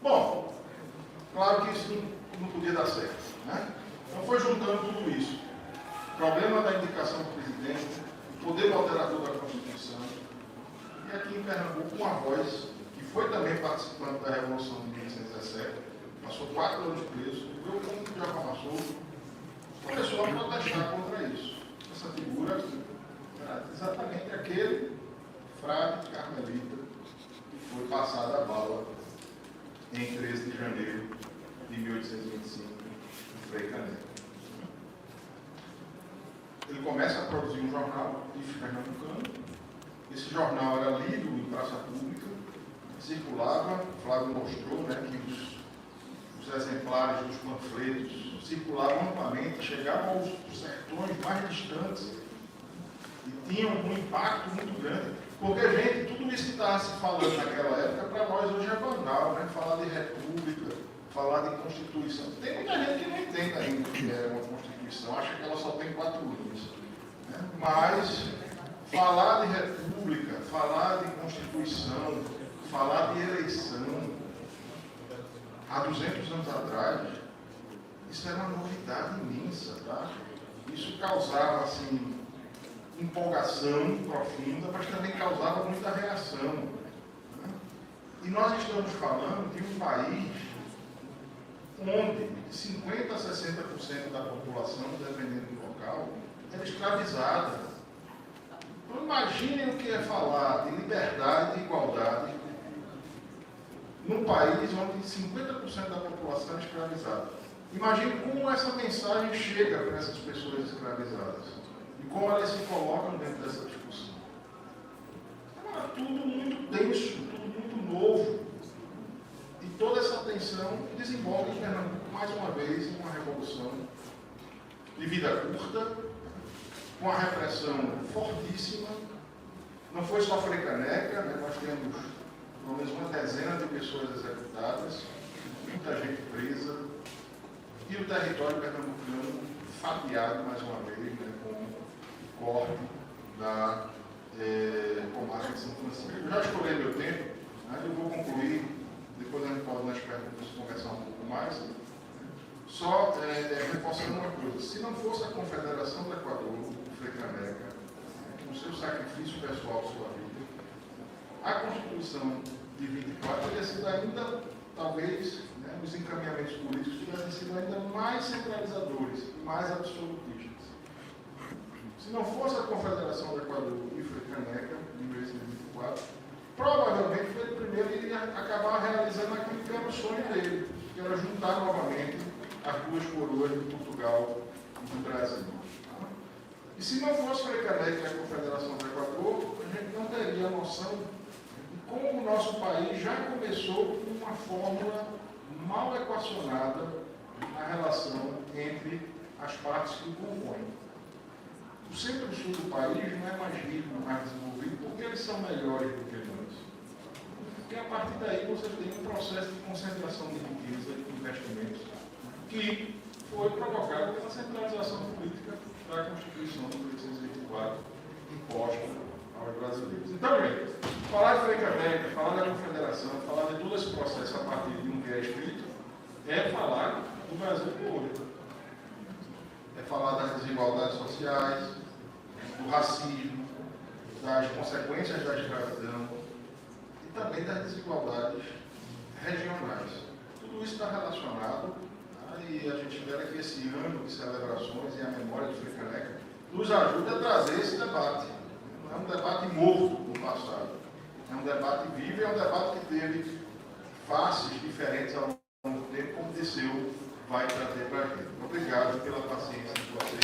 Bom, Claro que isso não podia dar certo, né? Então foi juntando tudo isso. O problema da indicação do presidente, o poder moderador da Constituição, e aqui em Pernambuco uma voz que foi também participante da Revolução de 1817, passou 4 anos preso, viu como que já passou, começou a protestar contra isso. Essa figura era exatamente aquele frade carmelita que foi passado a bala em 13 de janeiro de 1825, em Frei Caneca. Ele começa a produzir um jornal, If Pernambucano. Esse jornal era lido em praça pública, circulava, Flávio mostrou, né, que os exemplares dos panfletos circulavam amplamente, chegavam aos sertões mais distantes e tinham um impacto muito grande. Porque, gente, tudo isso que estava se falando naquela época, para nós hoje é banal, né? Falar de república, falar de Constituição. Tem muita gente que não entende ainda o que é uma Constituição, acha que ela só tem 4 linhas. Né? Mas falar de república, falar de Constituição, falar de eleição, há 200 anos atrás, isso era uma novidade imensa, tá? Isso causava, assim, empolgação profunda, mas também causava muita reação. Né? E nós estamos falando de um país onde 50% a 60% da população, dependendo do local, era escravizada. Então imaginem o que é falar de liberdade e igualdade num país onde 50% da população é escravizada. Imagine como essa mensagem chega para essas pessoas escravizadas. E como elas se colocam dentro dessa discussão. Então, é tudo muito denso, tudo muito novo. E toda essa tensão desemboca em Pernambuco, mais uma vez, em uma revolução de vida curta, com a repressão fortíssima. Não foi só Frei Caneca, né? Nós temos pelo menos uma dezena de pessoas executadas, muita gente presa, e o território pernambucano fatiado mais uma vez, né, com corte da comarca de São Francisco. Eu já escolhi meu tempo, né, eu vou concluir, depois a gente pode nas perguntas conversar um pouco mais, só reforçando uma coisa: se não fosse a Confederação do Equador, o Frei Caneca, com o seu sacrifício pessoal, sua vida, a Constituição de 24 teria sido ainda, talvez, né, os encaminhamentos políticos tivessem sido ainda mais centralizadores, mais absolutistas. Se não fosse a Confederação do Equador e Frei Caneca, em 1824, provavelmente foi o primeiro que ia acabar realizando aquilo que era o sonho dele, que era juntar novamente as duas coroas de Portugal e do Brasil. E se não fosse Frei Caneca e a Confederação do Equador, a gente não teria a noção de como o nosso país já começou com uma fórmula mal equacionada na relação entre as partes que o compõem. O centro-sul do país não é mais rico, mais desenvolvido, porque eles são melhores do que nós. E a partir daí você tem um processo de concentração de riqueza e de investimentos que foi provocado pela centralização política da Constituição de 1824, imposta aos brasileiros. Então, gente, falar de Frei Caneca, falar da Confederação, falar de todo esse processo a partir de um que é escrito, é falar do Brasil hoje. É falar das desigualdades sociais, do racismo, das consequências da escravidão e também das desigualdades regionais. Tudo isso está relacionado, e a gente espera que esse ano de celebrações e a memória de Frei Caneca nos ajude a trazer esse debate. Não é um debate morto no passado, é um debate vivo, é um debate que teve faces diferentes ao longo do tempo, como o Disseu vai trazer para a gente. Obrigado pela paciência de vocês.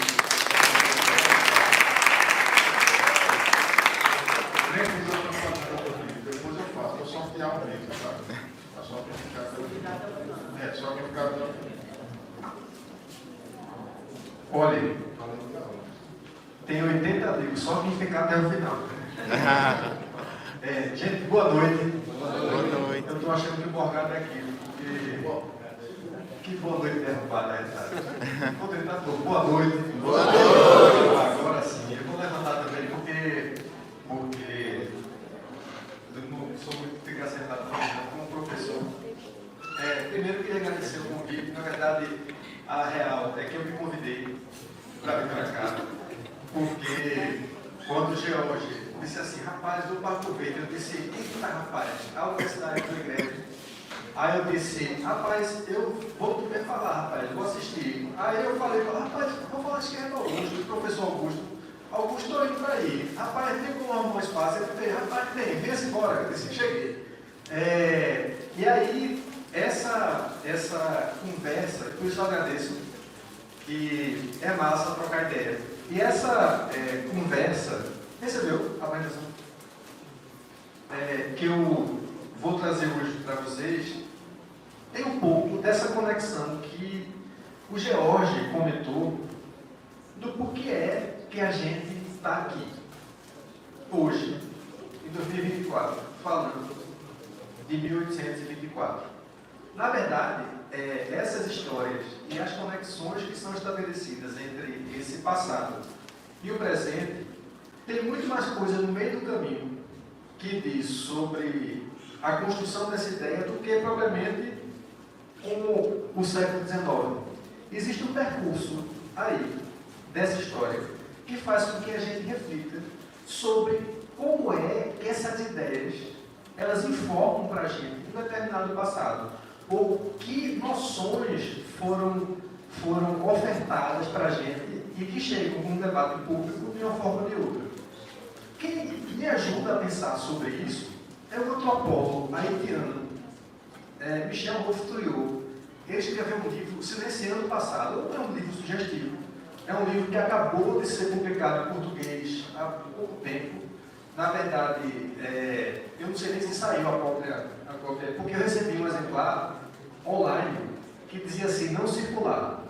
Nem precisa fazer depois eu faço, vou sortear um livro, tá? Só para ficar pelo final. Só para ficar pelo final. Olha, tem 80 livros, só quem ficar até o final. Gente, boa noite. Boa noite. Eu estou achando que o Borgado é aquilo, porque... Que boa noite derrubada essa. Vou tentar de novo. Boa noite. Boa noite. Agora sim, eu vou levantar também porque eu não sou muito ficar sentado como professor. Primeiro, eu queria agradecer o convite. Na verdade, a real é que eu me convidei para vir para cá, porque quando o George disse assim, rapaz, do Parque Verde, eu disse, eita rapaz, a universidade do igreja. Aí eu disse, rapaz, eu vou te ver falar, rapaz, eu vou assistir. Aí eu falei, rapaz, vou falar que é do Augusto, do professor Augusto. Augusto, estou indo para aí. Rapaz, tem como arrumar um espaço? Eu falei, rapaz, vem-se embora. Eu disse, cheguei. E aí, essa conversa, por isso eu agradeço, que é massa trocar ideia. E essa conversa, recebeu a apresentação que eu vou trazer hoje para vocês, tem um pouco dessa conexão que o George comentou do porquê é que a gente está aqui, hoje, em 2024, falando de 1824. Na verdade, essas histórias e as conexões que são estabelecidas entre esse passado e o presente, tem muito mais coisa no meio do caminho que diz sobre a construção dessa ideia do que propriamente como o século XIX. Existe um percurso aí dessa história que faz com que a gente reflita sobre como é que essas ideias elas informam para a gente um determinado passado, ou que noções foram ofertadas para a gente e que chegam com um debate público de uma forma ou de outra. Quem me ajuda a pensar sobre isso é o antropólogo haitiano Michel Rolf-Trouillot. Ele escreveu um livro, Silenciando o Passado. É um livro sugestivo. É um livro que acabou de ser publicado em português há pouco tempo. Na verdade, eu não sei nem se saiu a cópia, porque eu recebi um exemplar online que dizia assim, não circular.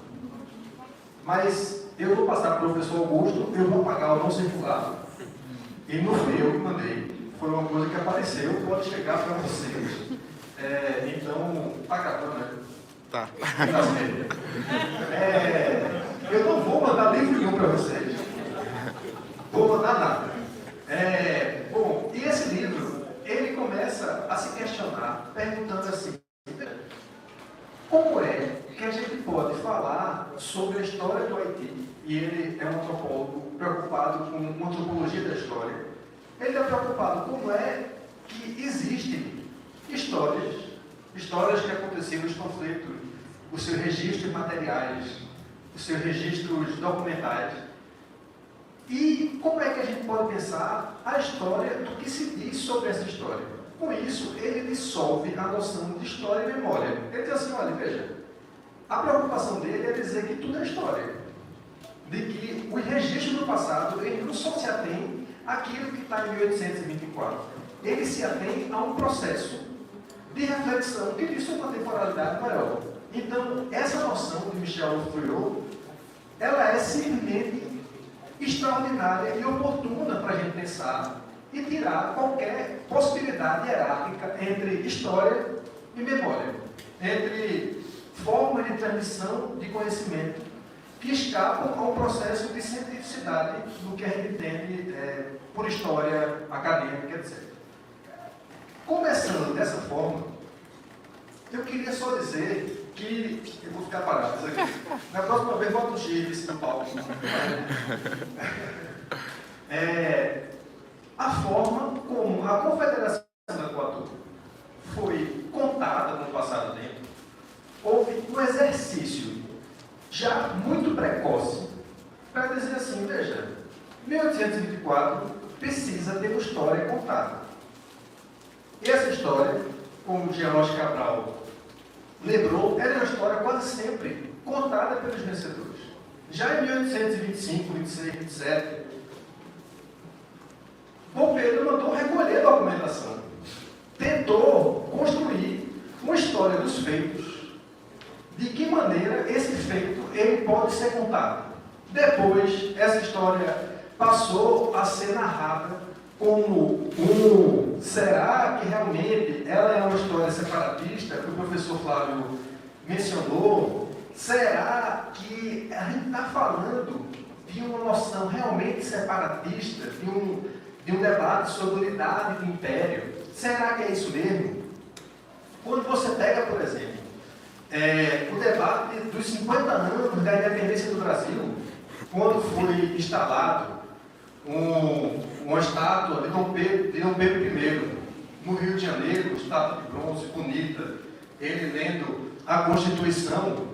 Mas eu vou passar para o professor Augusto, eu vou pagar o não circular. E não fui eu que mandei. Foi uma coisa que apareceu, pode chegar para vocês. Então, tá gravando, né? Tá. Eu não vou mandar livro nenhum para vocês. Vou mandar nada. Bom, e esse livro, ele começa a se questionar, perguntando assim, como é que a gente pode falar sobre a história do Haiti? E ele é um antropólogo preocupado com uma antropologia da história. Ele é preocupado como é que existem histórias que aconteceram nos conflitos, os seus registros materiais, os seus registros documentais. E como é que a gente pode pensar a história do que se diz sobre essa história? Com isso, ele dissolve a noção de história e memória. Ele diz assim, olha, veja, a preocupação dele é dizer que tudo é história. De que os registros do passado, ele não só se atém àquilo que está em 1824. Ele se atém a um processo de reflexão que diz uma temporalidade maior. Então, essa noção de Michel Rolf-Trouillot, ela é simplesmente extraordinária e oportuna para a gente pensar e tirar qualquer possibilidade hierárquica entre história e memória, entre formas de transmissão de conhecimento que escapam ao processo de cientificidade do que a gente entende por história acadêmica, etc. Começando dessa forma, eu queria só dizer que... Eu vou ficar parado isso aqui. Na próxima vez, bota um X no palco. A forma como a Confederação do Equador foi contada no passado tempo, houve um exercício já muito precoce para dizer assim, veja, 1824 precisa ter uma história contada. E essa história, como o George Cabral lembrou, era uma história quase sempre contada pelos vencedores. Já em 1825, 26, 27, Dom Pedro mandou recolher a documentação. Tentou construir uma história dos feitos, de que maneira esse feito ele pode ser contado. Depois, essa história passou a ser narrada como será que realmente ela é uma história separatista, que o professor Flávio mencionou? Será que a gente está falando de uma noção realmente separatista, de um debate sobre unidade de império? Será que é isso mesmo? Quando você pega, por exemplo, o debate dos 50 anos da independência do Brasil, quando foi instalado uma estátua de Dom Pedro I, no Rio de Janeiro, estátua de bronze, bonita, ele lendo a Constituição,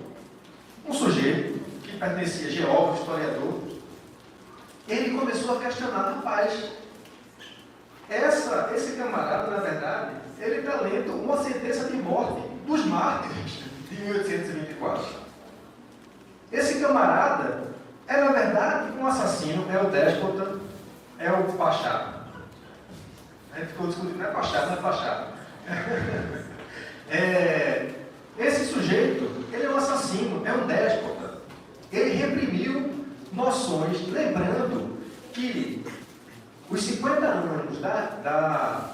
um sujeito que pertencia a geógrafo, historiador, ele começou a questionar, rapaz, esse camarada, na verdade, ele está lendo uma sentença de morte dos mártires de 1824. Esse camarada é, na verdade, um assassino, é o déspota, é o Pachá. A gente ficou discutindo, não é Pachá, não é Pachá. Esse sujeito, ele é um assassino, é um déspota. Ele reprimiu noções, lembrando que os 50 anos da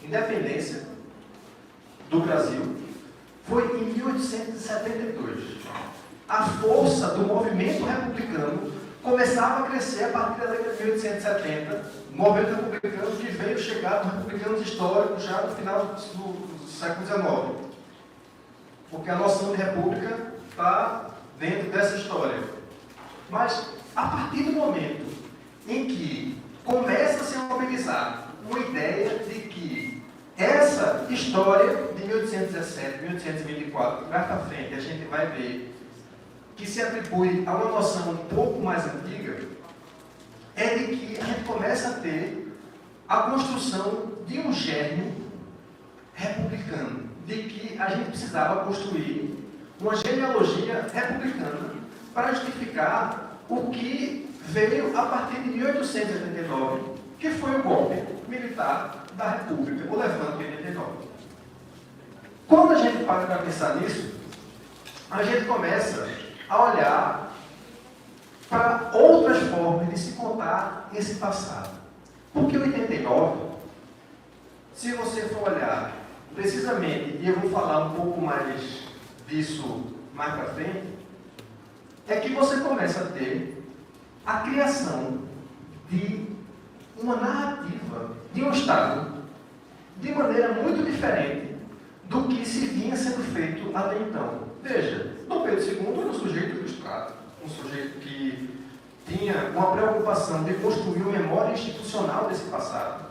independência do Brasil foi em 1872. A força do movimento republicano começava a crescer a partir da década de 1870, o movimento republicano que veio chegar nos republicanos históricos já no final do século XIX. Porque a noção de república está dentro dessa história. Mas, a partir do momento em que começa a se mobilizar uma ideia de que essa história de 1817, 1824, mais para frente, a gente vai ver que se atribui a uma noção um pouco mais antiga, é de que a gente começa a ter a construção de um germe republicano, de que a gente precisava construir uma genealogia republicana para justificar o que veio a partir de 1889, que foi o golpe militar da República, o levante de 89. Quando a gente para para pensar nisso, a gente começa a olhar para outras formas de se contar esse passado. Porque 89, se você for olhar precisamente, e eu vou falar um pouco mais disso mais para frente, é que você começa a ter a criação de uma narrativa de um Estado de maneira muito diferente do que se vinha sendo feito até então. Veja, Dom Pedro II era um sujeito ilustrado, um sujeito que tinha uma preocupação de construir uma memória institucional desse passado.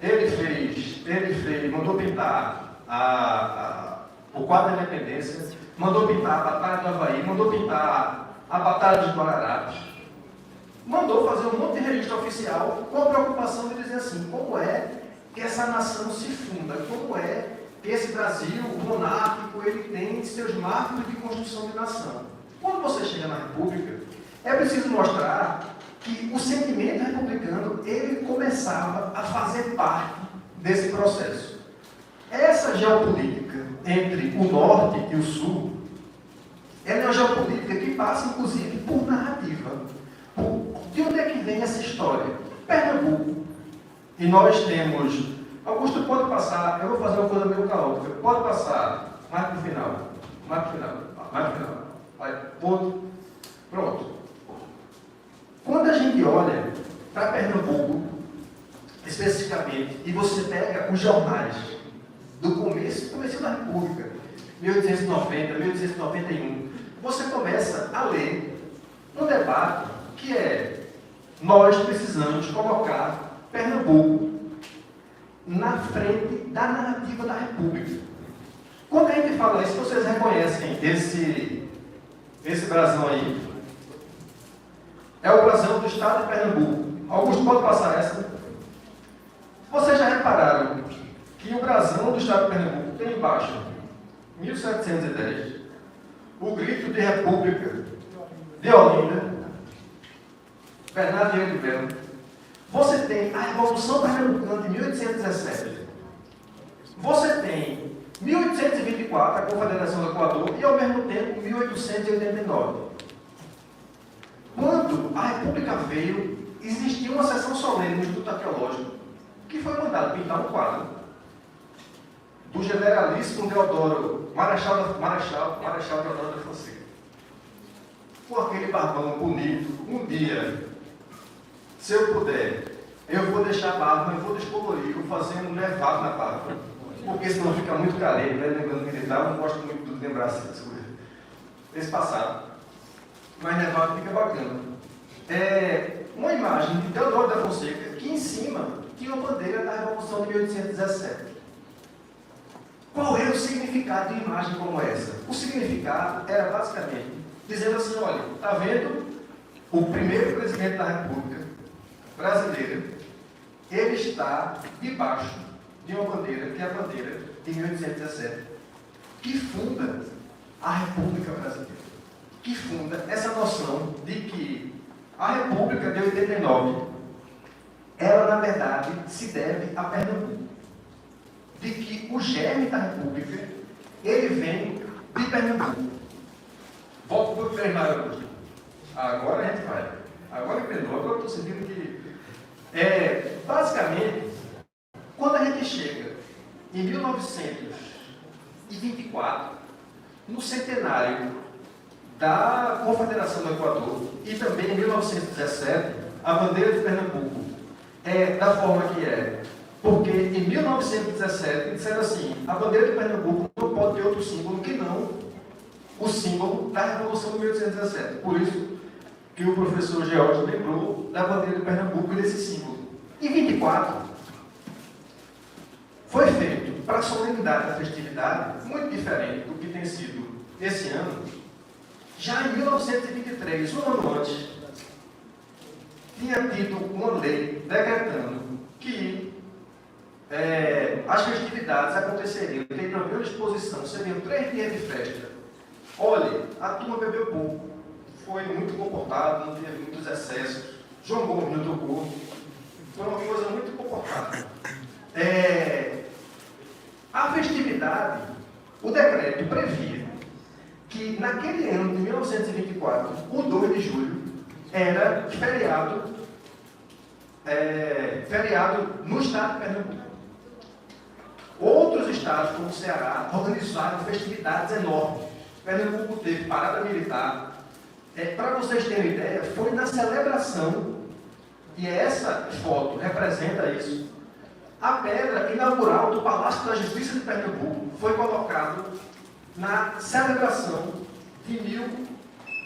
Ele mandou pintar o quadro da independência, mandou pintar a Batalha do Havaí, mandou pintar a Batalha dos Guararapes, mandou fazer um monte de registro oficial com a preocupação de dizer assim, como é que essa nação se funda, como é que esse Brasil monárquico ele tem seus marcos de construção de nação. Quando você chega na República, é preciso mostrar que o sentimento republicano ele começava a fazer parte desse processo. Essa geopolítica entre o norte e o sul, ela é uma geopolítica que passa, inclusive, por narrativa. De onde é que vem essa história? Pernambuco. E nós temos... Augusto, pode passar, eu vou fazer uma coisa meio caótica. Pode passar, mais para o final. Vai, ponto. Pronto. Quando a gente olha para Pernambuco, especificamente, e você pega os jornais do começo da República, 1890, 1891, você começa a ler um debate que é: nós precisamos colocar Pernambuco na frente da narrativa da República. Quando a gente fala isso, vocês reconhecem esse brasão aí? É o brasão do Estado de Pernambuco. Augusto, pode passar essa? Vocês já repararam que o brasão do Estado de Pernambuco tem embaixo, 1710, o grito de República de Olinda, Bernardo de Oliveira. Você tem a Revolução Pernambucana de 1817. Você tem 1824, a Confederação do Equador, e ao mesmo tempo 1889. Quando a República veio, existia uma sessão solene no Instituto Arqueológico que foi mandado pintar um quadro do generalíssimo Deodoro, Marechal Deodoro da Fonseca, com aquele barbão bonito. Um dia, se eu puder, eu vou deixar a barba, eu vou descolorir, vou fazer um nevado na barba. porque senão fica muito carente, né? Lembrando militar, eu não gosto muito de lembrar assim, das coisas. Esse passado. Mas nevado fica bacana. Uma imagem de Teodoro da Fonseca, que em cima tinha uma bandeira da Revolução de 1817. Qual era o significado de uma imagem como essa? O significado era basicamente dizendo assim, olha, está vendo o primeiro presidente da República brasileira, ele está debaixo de uma bandeira, que é a bandeira de 1817, que funda a República Brasileira, que funda essa noção de que a República de 89, ela na verdade se deve a Pernambuco, de que o germe da República, ele vem de Pernambuco. Volto para o primário hoje. Agora a gente vai. Agora empreendeu, agora eu estou sentindo que... basicamente, quando a gente chega em 1924, no centenário da Confederação do Equador, e também em 1917, a bandeira de Pernambuco é da forma que é. Porque em 1917 disseram assim, a bandeira de Pernambuco não pode ter outro símbolo que não o símbolo da Revolução de 1817. Por isso que o professor George lembrou da bandeira de Pernambuco e desse símbolo. Em 24, foi feito para a solenidade da festividade, muito diferente do que tem sido esse ano. Já em 1923, um ano antes, tinha tido uma lei decretando que as festividades aconteceriam, tem uma grande exposição, seriam 3 dias de festa. Olha, a turma bebeu pouco, foi muito comportado, não teve muitos excessos, João Gomes não tocou, foi uma coisa muito comportada. A festividade, o decreto previa que naquele ano de 1924, o 2 de julho, era feriado no estado de Pernambuco. Outros estados, como o Ceará, organizaram festividades enormes. Pernambuco teve parada militar. Para vocês terem uma ideia, foi na celebração, e essa foto representa isso, a pedra inaugural do Palácio da Justiça de Pernambuco foi colocado na celebração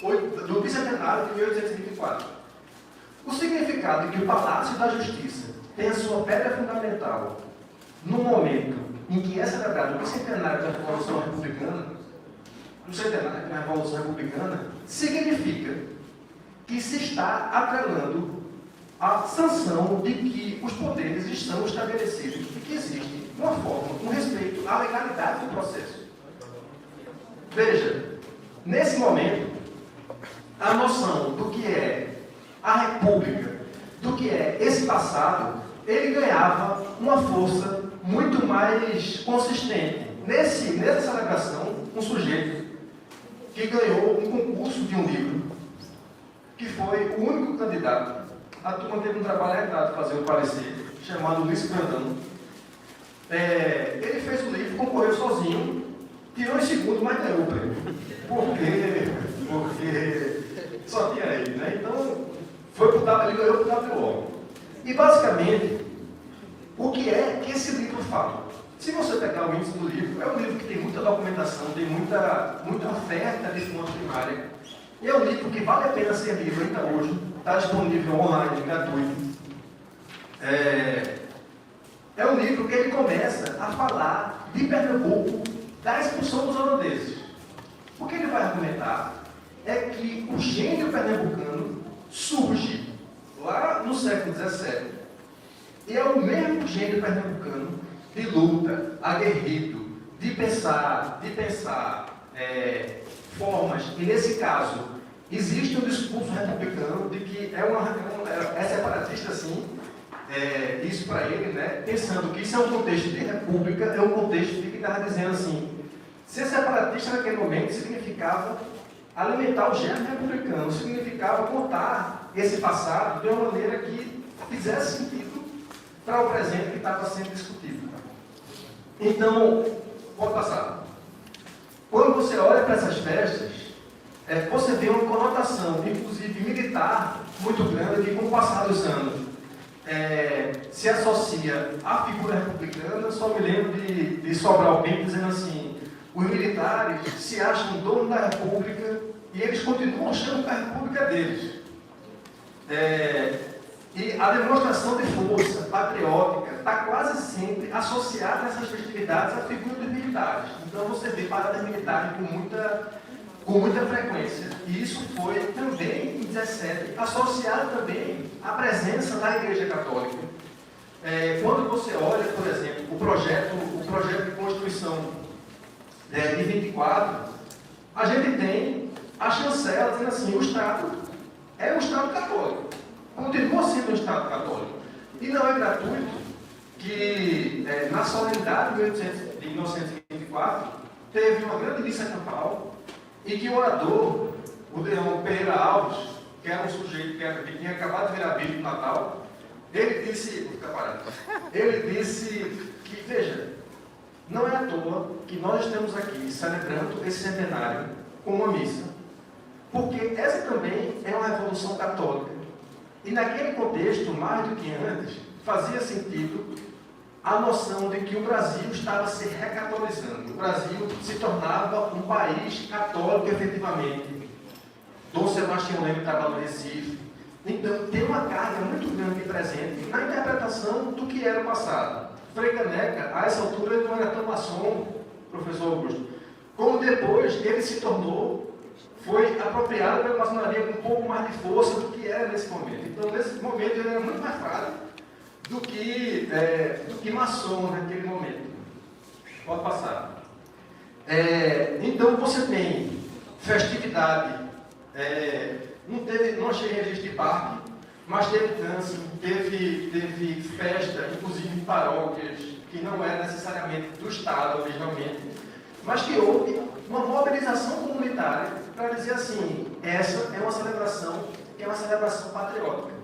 do bicentenário de 1824. O significado de que o Palácio da Justiça tem a sua pedra fundamental no momento em que é celebrado o bicentenário da Revolução Republicana, significa que se está atrelando a sanção de que os poderes estão estabelecidos e que existe uma forma, um respeito à legalidade do processo. Veja, nesse momento, a noção do que é a República, do que é esse passado, ele ganhava uma força muito mais consistente. Nessa celebração, um sujeito que ganhou um concurso de um livro, que foi o único candidato. A turma teve um trabalho hertado de fazer o parecer, chamado Luiz Brandão. Ele fez o livro, concorreu sozinho, tirou em segundo, mas ganhou o prêmio. Porque só tinha ele, né? Então, ele ganhou para o WO. E basicamente, o que é que esse livro fala? Se você pegar o índice do livro, é um livro que tem muita documentação, tem muita oferta de fonte primária. E é um livro que vale a pena ser lido ainda hoje, está disponível online, gratuito. É um livro que ele começa a falar de Pernambuco, da expulsão dos holandeses. O que ele vai argumentar é que o gênio pernambucano surge lá no século XVII e é o mesmo gênio pernambucano de luta, aguerrido, de pensar formas, e nesse caso existe um discurso republicano de que é separatista sim, isso para ele, né, pensando que isso é um contexto de república, é um contexto de que estava dizendo assim, ser separatista naquele momento significava alimentar o germe republicano, significava contar esse passado de uma maneira que fizesse sentido para o presente que estava sendo discutido. Então, pode passar. Quando você olha para essas festas, você vê uma conotação, inclusive militar, muito grande, que com o passar dos anos, se associa à figura republicana. Só me lembro de Sobral Pinto dizendo assim: os militares se acham donos da República e eles continuam achando que a República é deles. E a demonstração de força patriótica está quase sempre associada nessas festividades à figura dos militares. Então você vê paradas militares com muita frequência. E isso foi também, em 17, associado também à presença da Igreja Católica. Quando você olha, por exemplo, o projeto de Constituição de 24, a gente tem a chancela dizendo assim: o Estado é um Estado católico. Continua sendo um Estado católico. E não é gratuito que, na solenidade de 1924, teve uma grande missa campal e que o orador, o Deão Pereira Alves, que era um sujeito que tinha acabado de virar bispo do Natal, ele disse que, veja, não é à toa que nós estamos aqui celebrando esse centenário com uma missa, porque essa também é uma revolução católica. E naquele contexto, mais do que antes, fazia sentido a noção de que o Brasil estava se recatolizando. O Brasil se tornava um país católico efetivamente. Dom Sebastião Leme estava no Recife. Então, tem uma carga muito grande presente na interpretação do que era o passado. Frei Caneca, a essa altura, ele não era tão maçom, professor Augusto, como depois ele se tornou, foi apropriado pela maçonaria com um pouco mais de força do que era nesse momento. Então, nesse momento, ele era muito mais fraco do que maçom naquele momento. Pode passar. Então, você tem festividade. Não achei registro de parque, mas teve dança, teve festa, inclusive em paróquias, que não era necessariamente do Estado originalmente, mas que houve uma mobilização comunitária para dizer assim: essa é uma celebração que é uma celebração patriótica.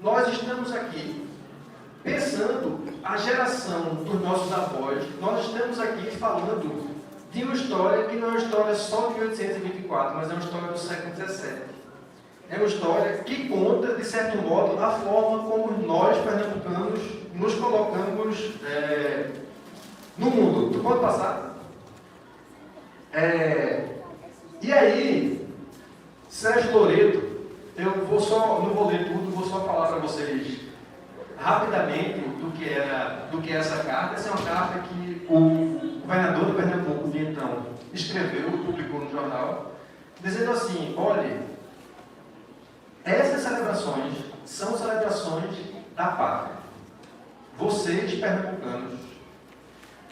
Nós estamos aqui pensando a geração dos nossos avós, nós estamos aqui falando de uma história que não é uma história só de 1824, mas é uma história do século XVII. É uma história que conta, de certo modo, a forma como nós, pernambucanos, nos colocamos no mundo. Tu pode passar? E aí, Sérgio Loreto, não vou ler tudo, vou só falar para vocês rapidamente do que é essa carta. Essa é uma carta que o governador do Pernambuco, de então, escreveu, publicou no jornal, dizendo assim: olha, essas celebrações são celebrações da pátria. Vocês, pernambucanos,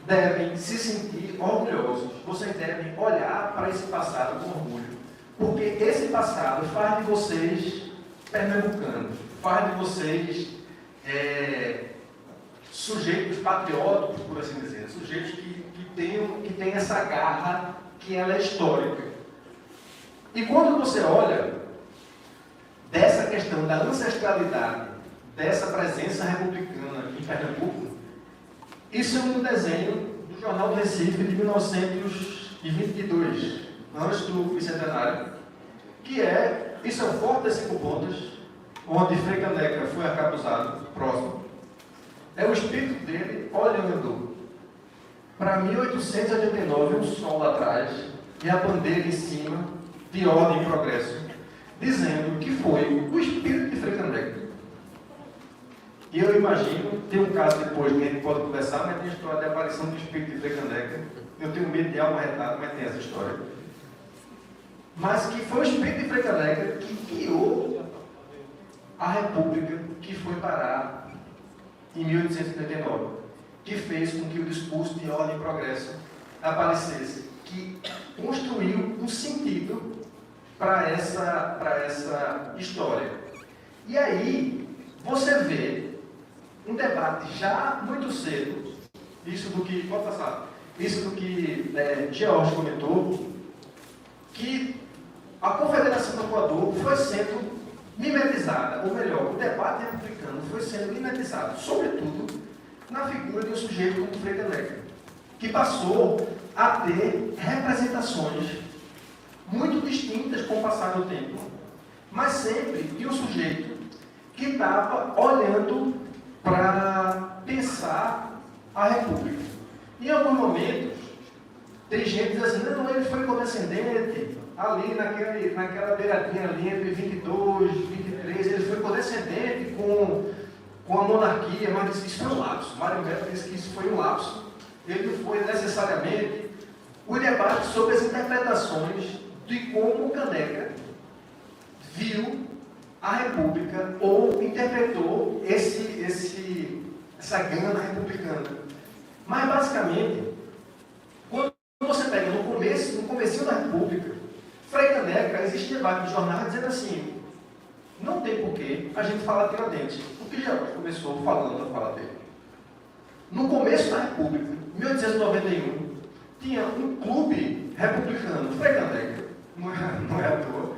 devem se sentir orgulhosos, vocês devem olhar para esse passado com orgulho, porque esse passado faz de vocês pernambucanos, faz de vocês sujeitos patrióticos, por assim dizer, sujeitos que têm essa garra que ela é histórica. E quando você olha dessa questão da ancestralidade, dessa presença republicana em Pernambuco, isso é um desenho do Jornal do Recife de 1922, antes do bicentenário, que isso é o Forte das 5 Pontas, onde Frei Caneca foi acabuzado, próximo. É o espírito dele olhando para 1889, um sol lá atrás, e a bandeira em cima, de ordem e progresso, dizendo que foi o espírito de Frei Caneca. E eu imagino, tem um caso depois que a gente pode conversar, mas tem a história da aparição do espírito de Frei Caneca. Eu tenho medo de algo retado, mas tem essa história. Mas que foi o espírito de Frei Caneca que criou a República que foi parar em 1889, que fez com que o discurso de ordem e progresso aparecesse, que construiu um sentido para essa história. E aí, você vê um debate já muito cedo, pode passar, isso do que George comentou, que a Confederação do Equador foi sendo mimetizada, ou melhor, o debate republicano foi sendo mimetizado, sobretudo na figura de um sujeito como Frei Caneca, que passou a ter representações muito distintas com o passar do tempo, mas sempre de um sujeito que estava olhando para pensar a República. Em alguns momentos, tem gente que diz assim, não, ele foi condescendente, ali naquela beiradinha ali entre 22 e 23, ele foi condescendente com a monarquia, mas disse que isso foi um lapso. Mário Melo disse que isso foi um lapso. Ele não foi necessariamente o debate sobre as interpretações de como Caneca viu a República ou interpretou essa gana republicana. Mas, basicamente, quando você pega no comecinho da República, Frei Caneca, existe debate nos jornais dizendo assim, não tem porquê a gente falar Tiradentes. O que já começou falando a fala dele. No começo da República, em 1891, tinha um clube republicano, Frei Caneca, não é à toa,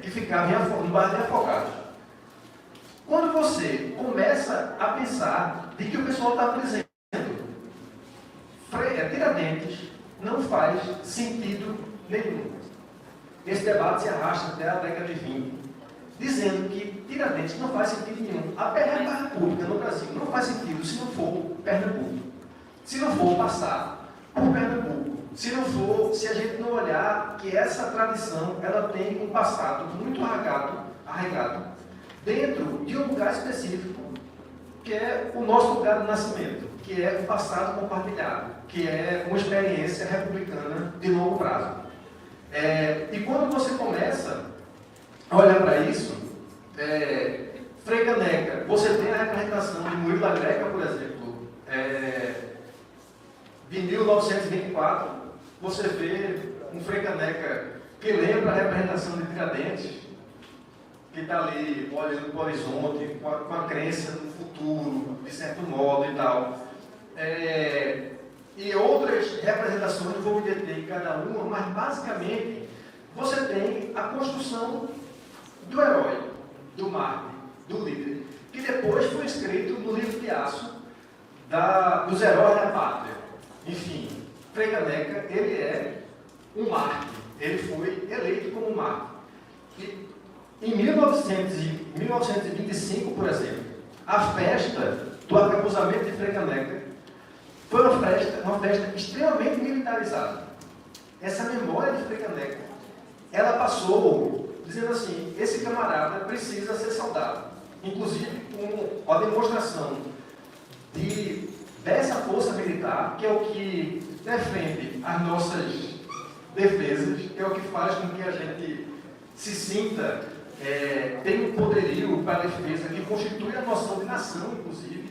que ficava no bairro de Afogados. Quando você começa a pensar de que o pessoal estava dizendo Tiradentes não faz sentido nenhum. Esse debate se arrasta até a década de 20, dizendo que Tiradentes não faz sentido nenhum. A República no Brasil não faz sentido se não for Pernambuco, se não for passar por Pernambuco, se a gente não olhar que essa tradição ela tem um passado muito arraigado dentro de um lugar específico, que é o nosso lugar de nascimento, que é o passado compartilhado, que é uma experiência republicana de longo prazo. E quando você começa a olhar para isso, Frei Caneca, você tem a representação de Murilo da Greca, por exemplo, de 1924, você vê um Frei Caneca que lembra a representação de Tiradentes, que está ali olhando para o horizonte, com a crença no futuro, de certo modo e tal. E outras representações, não vou me deter em cada uma, mas basicamente você tem a construção do herói, do mártir, do líder, que depois foi escrito no livro de Aço dos heróis da pátria. Enfim, Frei Caneca, ele é um mártir, ele foi eleito como mártir. E em 1925, por exemplo, a festa do acapusamento de Frei Caneca foi uma festa extremamente militarizada. Essa memória de Frei Caneca, ela passou dizendo assim, esse camarada precisa ser saudado. Inclusive com a demonstração dessa força militar, que é o que defende as nossas defesas, que é o que faz com que a gente se sinta, tem um poderio para a defesa, que constitui a noção de nação, inclusive,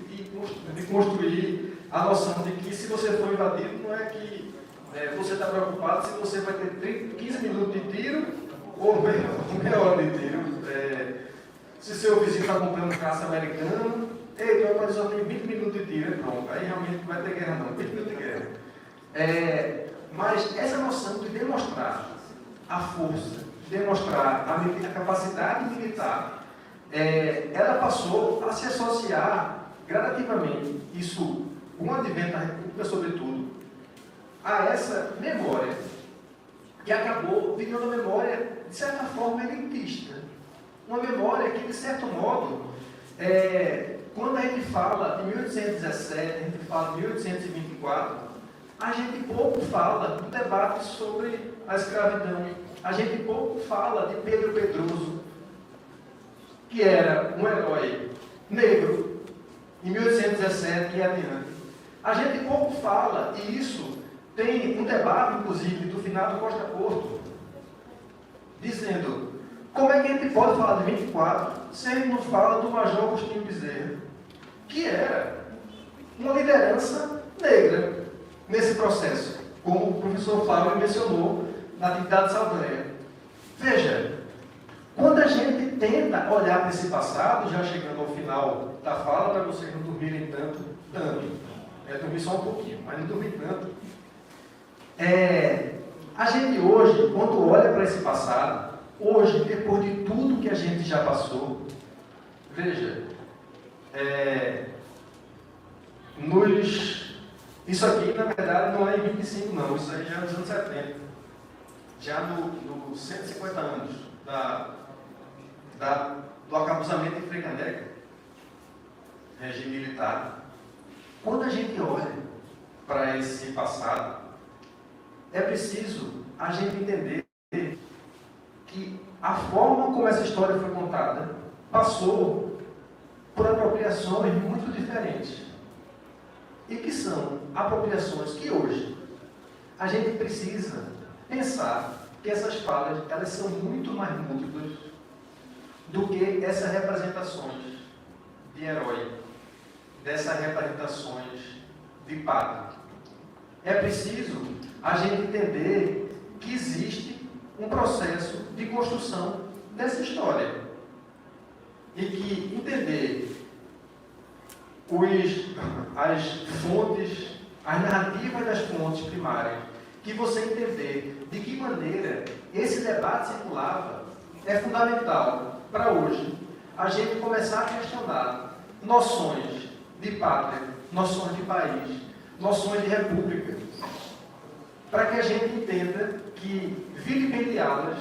de construir a noção de que se você for invadido, não é que você está preocupado se você vai ter 15 minutos de tiro ou meia hora de tiro. Se seu vizinho está comprando caça americano, então mas só tem 20 minutos de tiro, pronto. Aí realmente não vai ter guerra não, 20 minutos de guerra. Mas essa noção de demonstrar a força, demonstrar a capacidade militar, ela passou a se associar gradativamente, isso com o advento da República, sobretudo, a essa memória, que acabou virando uma memória, de certa forma, elitista. Uma memória que, de certo modo, quando a gente fala de 1817, a gente fala de 1824, a gente pouco fala do debate sobre a escravidão, a gente pouco fala de Pedro Pedroso, que era um herói negro, em 1817 e adiante. A gente pouco fala, e isso tem um debate, inclusive, do finado Costa Porto, dizendo como é que a gente pode falar de 24 se a gente não fala do Major Agostinho Bezerra, que era uma liderança negra nesse processo, como o professor Flávio mencionou na atividade de Saldanha. Veja, quando a gente tenta olhar para esse passado, já chegando ao final da fala, para vocês não dormirem tanto, dormir só um pouquinho, mas não dormir tanto. A gente hoje, quando olha para esse passado, hoje, depois de tudo que a gente já passou, veja, isso aqui, na verdade, não é em 25, não, isso aí já é nos anos 70, já nos 150 anos do acapusamento de Frei Caneca, regime militar. Quando a gente olha para esse passado, é preciso a gente entender que a forma como essa história foi contada passou por apropriações muito diferentes. E que são apropriações que hoje a gente precisa pensar que essas falas elas são muito mais múltiplas do que essas representações de herói, dessas representações de padre. É preciso a gente entender que existe um processo de construção dessa história e que entender as fontes, as narrativas das fontes primárias, que você entender de que maneira esse debate circulava, é fundamental para hoje a gente começar a questionar noções de pátria, noções de país, noções de república, para que a gente entenda que vilipendiá-las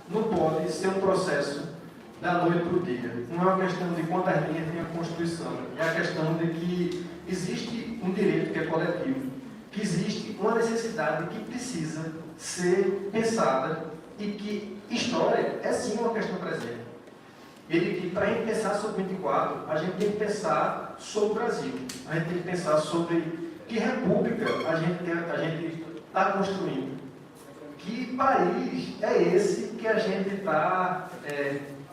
não pode ser um processo da noite para o dia. Não é uma questão de quantas linhas tem a Constituição, é a questão de que existe um direito que é coletivo, que existe uma necessidade que precisa ser pensada e que história é sim uma questão presente. E de que para a gente pensar sobre 24, a gente tem que pensar sobre o Brasil, a gente tem que pensar sobre que república a gente está construindo, que país é esse que a gente está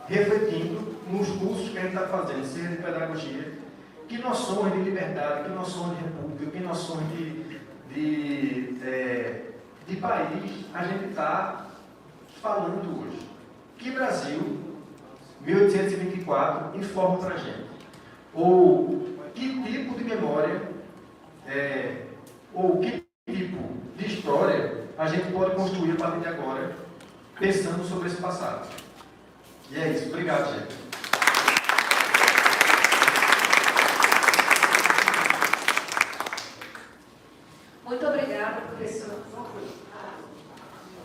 refletindo nos cursos que a gente está fazendo, seja de pedagogia, que noções de liberdade, que noções de república, que noções de país a gente está falando hoje. Que Brasil, 1824, informa para a gente? Ou que tipo de memória, ou que tipo de história a gente pode construir a partir de agora, pensando sobre esse passado? E é isso. Obrigado, gente. Muito obrigada, professor.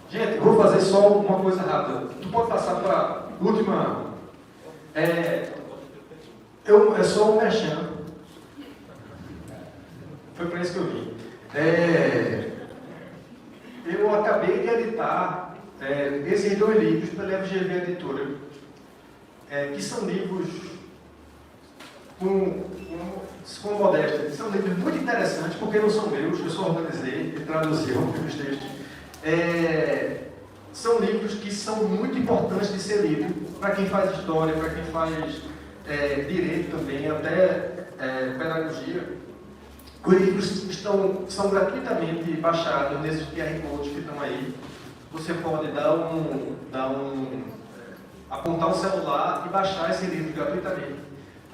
Gente, eu vou fazer só uma coisa rápida. Tu pode passar para a última. É só um merchan. Foi para isso que eu vim. Eu acabei de editar esses 2 livros pela FGV Editora, que são livros com modéstia. São livros muito interessantes, porque não são meus, eu só organizei e traduzi os textos. São livros que são muito importantes de ser lido para quem faz história, para quem faz direito também, até pedagogia. Os livros são gratuitamente baixados nesses QR Codes que estão aí. Você pode apontar um celular e baixar esse livro gratuitamente.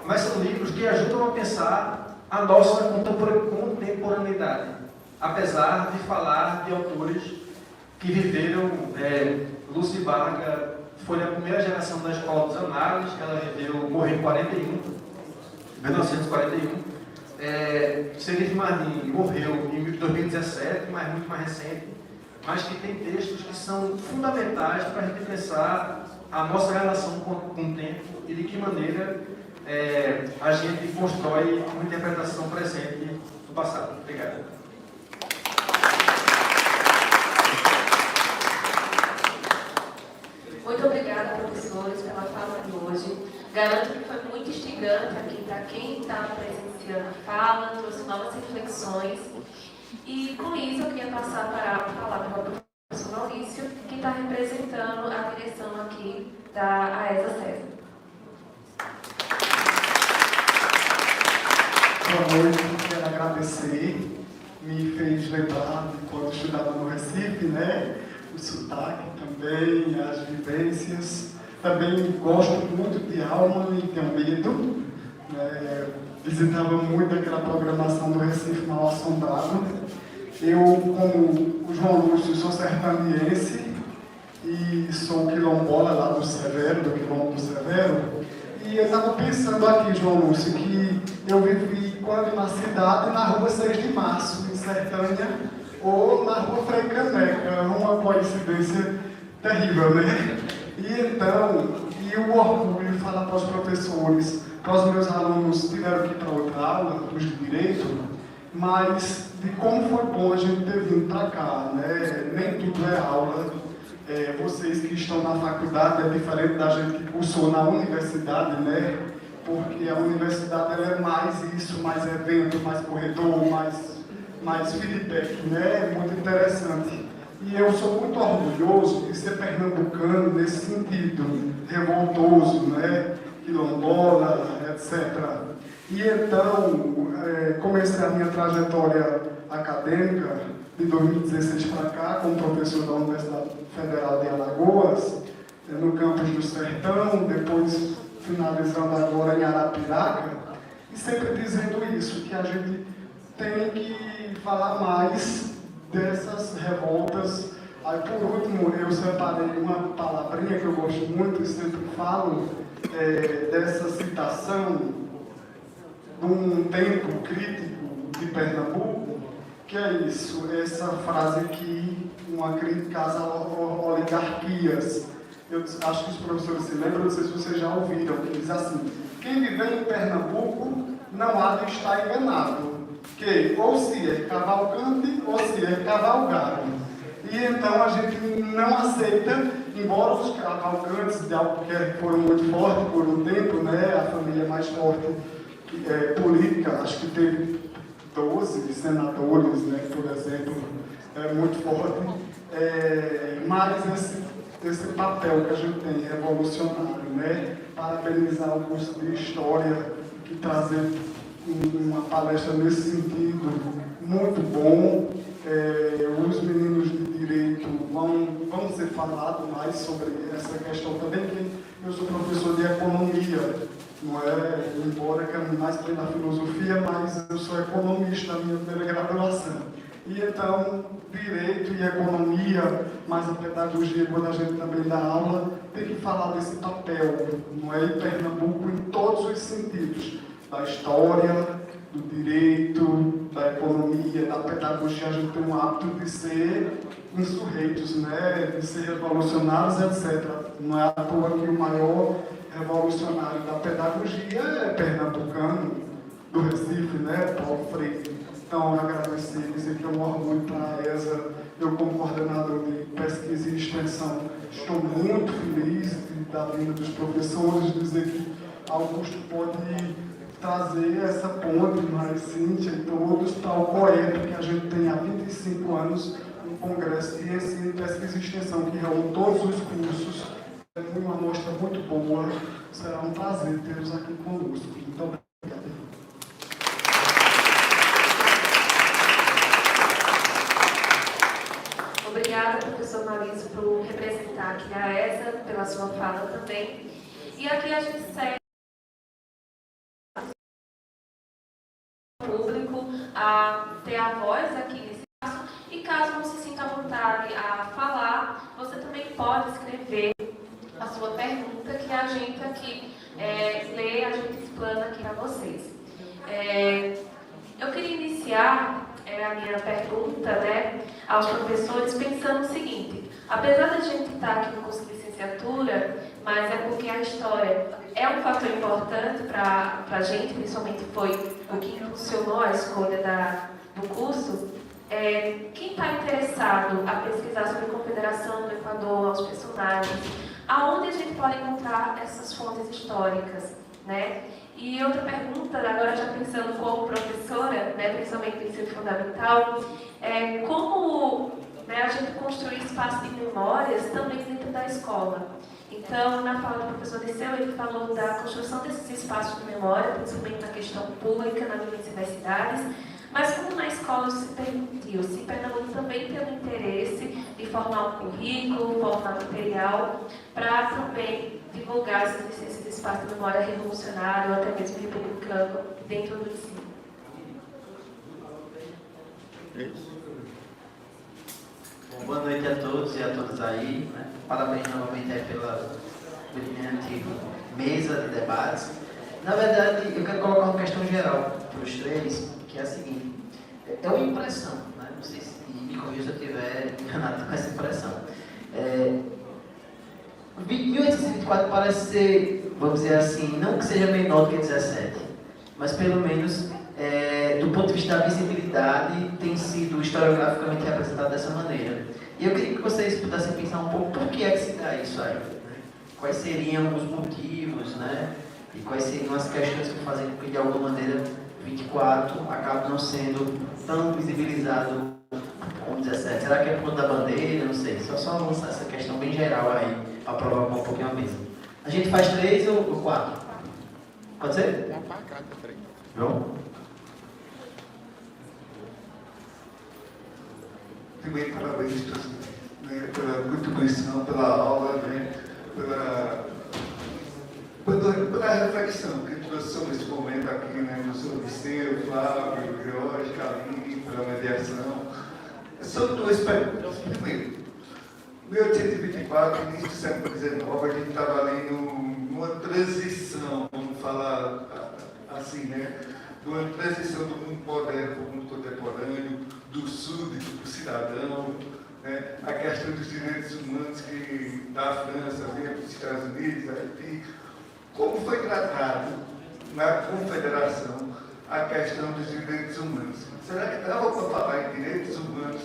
Mas são livros que ajudam a pensar a nossa contemporaneidade, apesar de falar de autores que viveram. Lucy Varga foi a primeira geração da Escola dos Análises, ela morreu em 1941. Serif Marin morreu em 2017, mas muito mais recente, mas que tem textos que são fundamentais para a gente pensar a nossa relação com o tempo e de que maneira a gente constrói uma interpretação presente do passado. Obrigado. Muito obrigada, professores, pela fala de hoje. Garanto que foi muito instigante aqui para quem está presenciando a fala, trouxe novas reflexões. E com isso eu queria passar para falar para o professor Maurício, que está representando a direção aqui da AESA César. Boa noite, quero agradecer. Me fez lembrar de quando eu estudava no Recife, né? O sotaque também, as vivências. Também gosto muito de alma e tenho medo. Visitava muito aquela programação do Recife Mal Assombrado. Eu, como o João Lúcio, sou sertaniense e sou quilombola lá do Severo, do Quilombo do Severo. E eu estava pensando aqui, João Lúcio, que eu vivi quando na cidade, na rua 6 de Março, em Sertânia, ou na rua Frei Caneca, uma coincidência terrível, né? E então, o orgulho falar para os professores para os meus alunos que tiveram que ir para outra aula, os de Direito, mas de como foi bom a gente ter vindo para cá, né? Nem tudo é aula. Vocês que estão na faculdade é diferente da gente que cursou na universidade, né? Porque a universidade ela é mais isso, mais evento, mais corredor, mais feedback, né? É muito interessante. E eu sou muito orgulhoso de ser pernambucano nesse sentido, revoltoso, né? Quilombola, etc. E então, comecei a minha trajetória acadêmica de 2016 para cá, como professor da Universidade Federal de Alagoas, no campus do Sertão, depois finalizando agora em Arapiraca, e sempre dizendo isso, que a gente tem que falar mais dessas revoltas. Aí, por último, eu separei uma palavrinha que eu gosto muito e sempre falo, dessa citação de um tempo crítico de Pernambuco, que é isso, essa frase aqui, uma crítica às oligarquias. Eu acho que os professores se lembram, não sei se vocês já ouviram, que diz assim: quem viver em Pernambuco não há de estar enganado, que ou se é Cavalcante ou se é Cavalgado. E então a gente não aceita, embora os Cavalcantes de Albuquerque foram muito fortes por um tempo, né, a família mais forte política, acho que teve 12 senadores, né, por exemplo, muito forte, mas esse papel que a gente tem revolucionário, né, parabenizar o curso de História, que trazer uma palestra nesse sentido muito bom. Os meninos de Direito vão ser falados mais sobre essa questão também, que eu sou professor de Economia, não é? Embora caminhe mais pela filosofia, mas eu sou economista na minha primeira graduação. E então, Direito e Economia, mais a pedagogia, quando a gente também dá aula, tem que falar desse papel, não é? Em Pernambuco, em todos os sentidos, da história, do direito, da economia, da pedagogia. A gente tem um hábito de ser insurreitos, né? De ser revolucionários, etc. Não é à toa que o maior revolucionário da pedagogia é pernambucano, do Recife, né? Paulo Freire. Então, agradecer, dizer que é um orgulho para a ESA, eu como coordenador de pesquisa e extensão, estou muito feliz da vinda dos professores, dizer que Augusto pode trazer essa ponte, mais Cíntia e todos, para o COEP, que a gente tem há 25 anos, um congresso de ensino, pesquisa e extensão, que reúne todos os cursos. É uma amostra muito boa, será um prazer tê-los aqui conosco. Muito obrigado. Obrigada, professor Maurício, por representar aqui a ESA, pela sua fala também. E aqui a gente segue o público a ter a voz aqui nesse espaço. E caso não se sinta à vontade a falar, você também pode escrever a sua pergunta, que a gente aqui lê, a gente explana aqui para vocês. Eu queria iniciar a minha pergunta, né, aos professores, pensando o seguinte: apesar da gente estar aqui no curso de licenciatura, mas é porque a história é um fator importante para a gente, principalmente foi o que impulsionou a escolha do curso. Quem está interessado a pesquisar sobre a Confederação do Equador, os personagens, aonde a gente pode encontrar essas fontes históricas, né? E outra pergunta, agora já pensando como professora, né, principalmente no ensino fundamental, como, né, a gente construir espaço de memórias também dentro da escola. Então, na fala do professor Disseu, ele falou da construção desses espaços de memória, principalmente na questão pública, nas universidades, mas como na escola se permitiu, se Pernambuco também tem o interesse de formar um currículo, formar material, para também divulgar esse espaço de memória revolucionário, ou até mesmo republicano, dentro do ensino. Bom, boa noite a todos e a todas aí, né? Parabéns novamente aí pela brilhante mesa de debates. Na verdade, eu quero colocar uma questão geral para os três, que é a seguinte: é uma impressão, né? Não sei se me corrija se eu estiver enganado com essa impressão. 1824 parece ser vamos dizer assim, não que seja menor do que 17, mas pelo menos, do ponto de vista da visibilidade, tem sido historiograficamente representado dessa maneira. E eu queria que vocês pudessem pensar um pouco por que é que se dá isso aí. Quais seriam os motivos, né? E quais seriam as questões que fazem com que, de alguma maneira, 24 acabe não sendo tão visibilizado como 17. Será que é por conta da bandeira? Não sei. Só lançar essa questão bem geral aí, para provocar um pouquinho a mesa. A gente faz 3 ou 4? Pode ser? João? Primeiro, parabéns pela contribuição, pela aula, né, pela reflexão que trouxe sobre esse momento aqui, né, do Sr. Liceu, Flávio, Jorge, Kaline, pela mediação. São duas perguntas. Primeiro, em 1824, início do século XIX, a gente estava ali numa transição, vamos falar assim, né? De uma transição do mundo moderno para o mundo contemporâneo, do súdito para o cidadão, né? A questão dos direitos humanos que da França vinha para os Estados Unidos, Haiti. Como foi tratado na Confederação a questão dos direitos humanos? Será que dava para falar em direitos humanos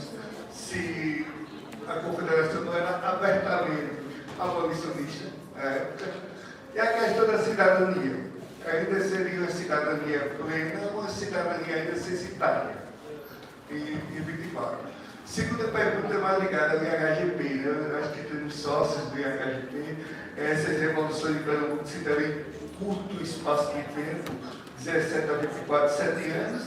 se a Confederação não era abertamente abolicionista na época? E a questão da cidadania? Ainda seria uma cidadania plena ou uma cidadania ainda censitária em 24? Segunda pergunta é mais ligada ao IHGP. Né? Eu acho que temos sócios do IHGP. Essas revoluções de Pernambuco se deram em curto espaço de tempo, 17 a 24, 7 anos,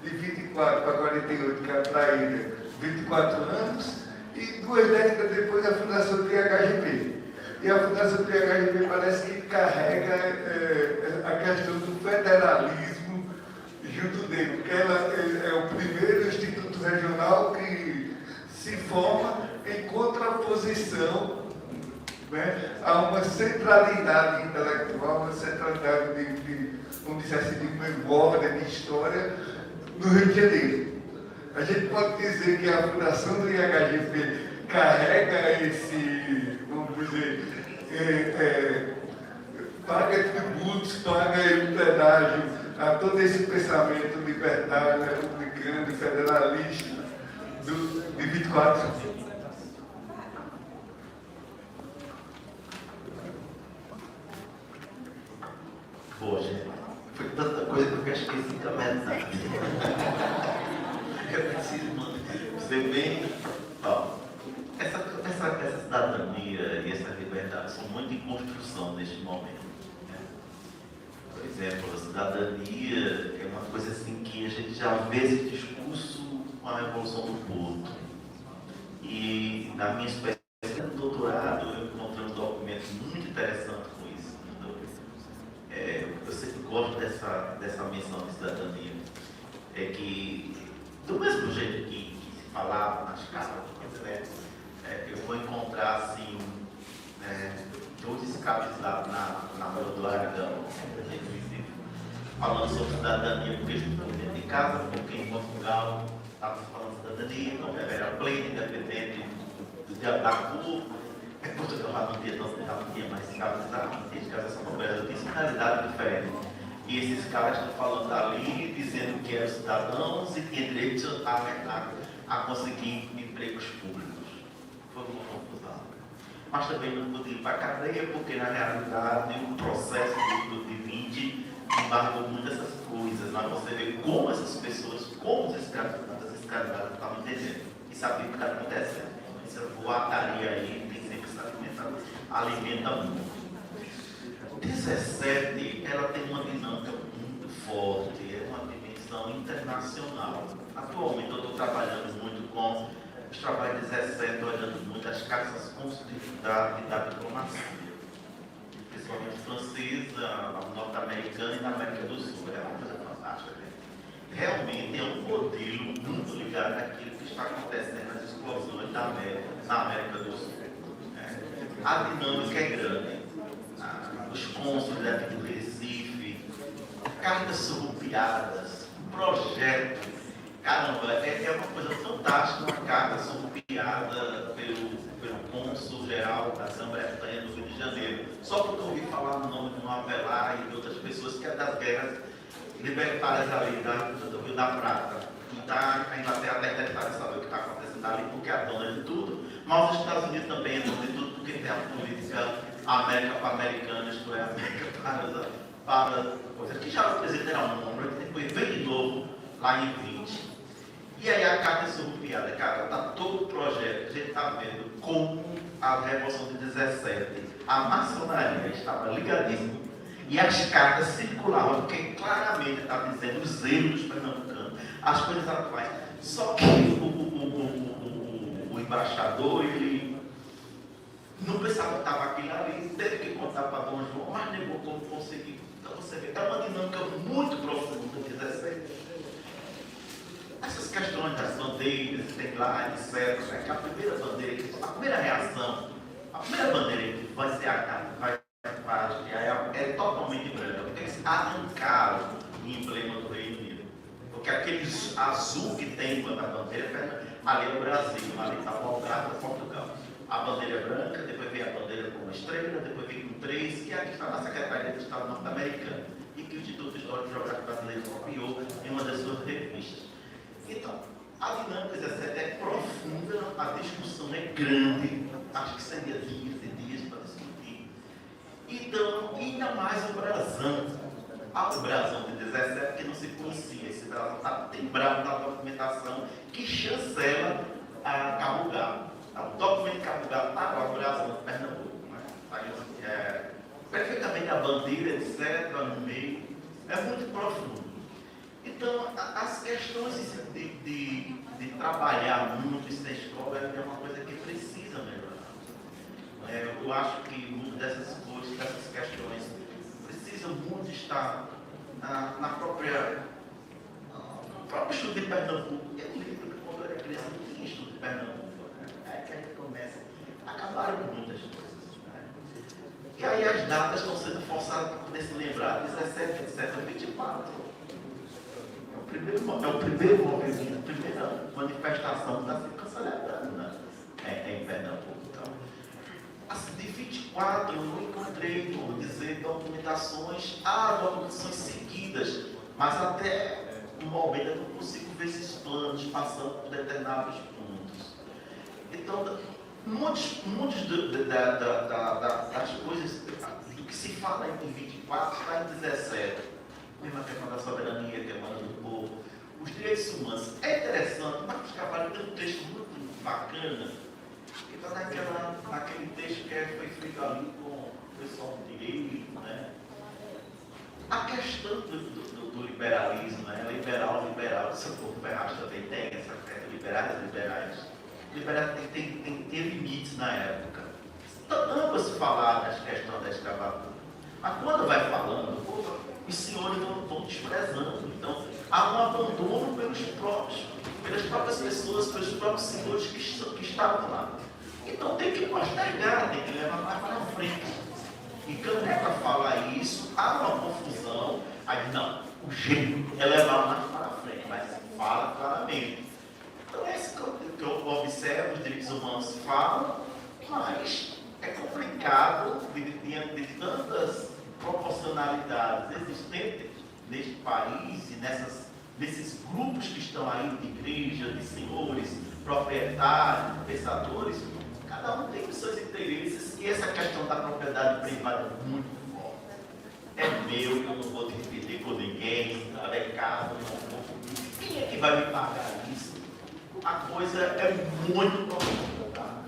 de 24 para 48, que é para ele, 24 anos, e 2 décadas depois a fundação do IHGP. E a fundação do IHGP parece que carrega a questão do federalismo junto dele, porque ela é o primeiro instituto regional que se forma em contraposição, né, a uma centralidade intelectual, uma centralidade vamos dizer assim, de memória, de história no Rio de Janeiro. A gente pode dizer que a fundação do IHGP carrega esse, vamos dizer, paga tributos, paga pedágio a todo esse pensamento libertário, republicano, federalista de 24. Poxa, foi tanta coisa que eu esqueci da metade. Eu preciso ser bem. Ó, essa cidadania e essa liberdade são muito em construção neste momento. Né? Por exemplo, a cidadania é uma coisa assim que a gente já vê esse discurso com a Revolução do Porto. E na minha espécie de doutorado, eu encontrei um documento muito interessante com isso. Eu sempre gosto dessa menção de cidadania. É que, do mesmo jeito que se falava nas casas, né? Eu vou encontrar, assim, dois escravizados na rodoviária falando sobre cidadania, porque estou dentro de casa, porque em Portugal estava falando de cidadania, então era pleno, independente da cor. Portugal não tinha mais escravizado, não tinha escravização no Brasil, tinha realidade diferente. E esses caras estão falando ali, dizendo que eram cidadãos e tinham direito a conseguir empregos públicos. Foi uma confusão. Mas também não podia ir para a cadeia, porque na realidade o processo de 20 embargou muito essas coisas. Mas você vê como essas pessoas, como os escravizados estavam entendendo e sabiam o que estava acontecendo. Essa boataria aí tem sempre essa alimenta muito. 17, ela tem uma dinâmica muito forte, é uma dimensão internacional. Atualmente eu estou trabalhando muito com os trabalhos de 17, olhando muito as caixas constitucionais da diplomacia, principalmente francesa, norte-americana e da América do Sul. É uma coisa fantástica. Né? Realmente é um modelo muito ligado àquilo que está acontecendo nas explosões na América do Sul. A dinâmica é grande. Os cônsules daqui do Recife, cartas surrupiadas, projeto. Caramba, é uma coisa fantástica uma carta surrupiada pelo cônsul-geral da Grã-Bretanha no Rio de Janeiro. Só porque eu ouvi falar no nome de um Avelar e de outras pessoas que é das guerras libertárias ali do Rio da Prata. E a Inglaterra deve saber o que está acontecendo ali, porque é a dona de tudo, mas os Estados Unidos também é dona de tudo, porque tem a política América para americanos, isto é, América para coisa que já o presidente era um homem, que depois veio de novo lá em 20. E aí a carta é surrupiada, cara, está todo o projeto, a gente está vendo como a Revolução de 17, a maçonaria estava ligadíssima, e as cartas circulavam, porque claramente está dizendo os erros dos pernambucanos, as coisas atuais. Só que o embaixador, ele não pensava que estava aquilo ali, teve que contar para Dom João, mas negou como conseguiu. Então você vê, é uma dinâmica muito profunda de 17. Essas questões das bandeiras, tem lá, etc. Né, que a primeira bandeira, a primeira reação, a primeira bandeira que vai ser é totalmente branca, porque eles arrancaram o emblema do Reino Unido. Porque aquele azul que tem quando a bandeira, ali é o Brasil, ali está o Algarve, Portugal. A bandeira é branca, depois vem a bandeira com uma estrela, depois vem com 3, e aqui está na Secretaria do Estado norte-americano, e que o Instituto Histórico e Geográfico Brasileiro copiou em uma das suas revistas. Então, a dinâmica 17 é profunda, a discussão é grande, acho que seria dias e dias para discutir. Então, ainda mais o brasão. O brasão de 17 que não se conhecia, esse brasão está timbrado na documentação que chancela a Cabo Galo. O documento de Cabo Galo está lá, o brasão de Pernambuco. Né? Perfeitamente a bandeira, etc., no meio, é muito profundo. Então, as questões de trabalhar muito isso na escola é uma coisa que precisa melhorar. Eu acho que muitas dessas coisas, dessas questões, precisam muito estar no próprio estudo de Pernambuco. Eu lembro que quando eu era criança não tinha estudo de Pernambuco. Né? É que a gente começa a acabar com muitas coisas. Né? E aí as datas estão sendo forçadas para poder se lembrar, 17, 17, 24. É o primeiro movimento, a primeira manifestação que está sendo celebrando, né? Em Pernambuco. Então, assim, de 24 eu não encontrei, vou dizer, documentações seguidas, mas até no momento eu não consigo ver esses planos passando por determinados pontos. Então, muitas das coisas do que se fala em 24 está em 17. Mesmo a questão da soberania, que é uma do povo, os direitos humanos. É interessante, mas os trabalhos tem um texto muito bacana, que está naquele texto que foi feito ali com o pessoal do direito, né? A questão do liberalismo, né? Liberal, o seu povo Ferraz também tem essa questão, liberais. Liberais tem limites na época. Então, ambas falaram das questões da escravatura. Mas quando vai falando, os senhores vão desprezando. Então, há um abandono pelas próprias pessoas, pelos próprios senhores que estavam lá. Então, tem que postergar, tem que levar mais para frente. E quando é para falar isso, há uma confusão. Aí, não, o jeito é levar mais para frente, mas fala claramente. Então, é isso que eu observo, os direitos humanos falam, mas é complicado diante de tantas proporcionalidades existentes neste país e nesses grupos que estão aí de igreja, de senhores, proprietários, pensadores, cada um tem os seus interesses e essa questão da propriedade privada é muito forte. É meu, eu não vou dividir com ninguém, é caro, não vou. Quem é que vai me pagar isso? A coisa é muito profunda, tá?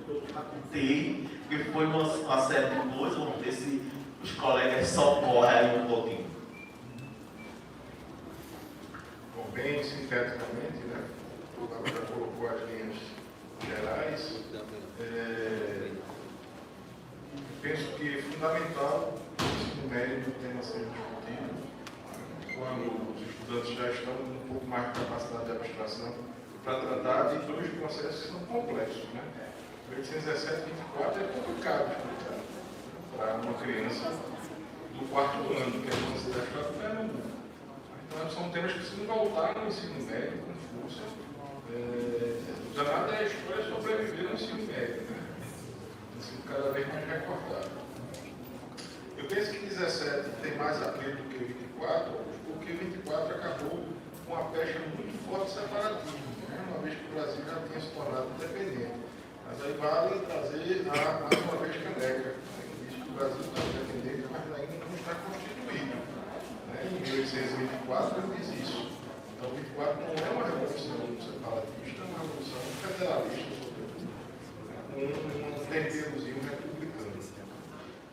Eu contei que foi uma série de coisas, vamos ver se os colegas socorrem aí um pouquinho. Bom, bem sinteticamente, né? O Gustavo já colocou as linhas gerais. Penso que é fundamental o ensino médio do tema ser discutido, quando os estudantes já estão com um pouco mais de capacidade de abstração, para tratar de dois processos que são complexos. Né? 1817 e 24 é complicado explicar para uma criança do quarto ano, que é uma cidade do Pernambuco. Então, são temas que precisam voltar no ensino médio com força, O danado é a escolha sobreviver no ensino médio, né? Ensino cada vez mais recortado. Eu penso que 17 tem mais apelo do que 24, porque 24 acabou com uma pecha muito forte de separatismo, né? Uma vez que o Brasil já tinha se tornado independente. Mas aí vale trazer mais uma vez Caneca, né? Que diz que o Brasil está independente, mas ainda não está constituído. Né? Em 1824 ele diz isso. Então 24 não é uma revolução separatista, é uma revolução federalista, sobretudo, né? Com um temperozinho republicano.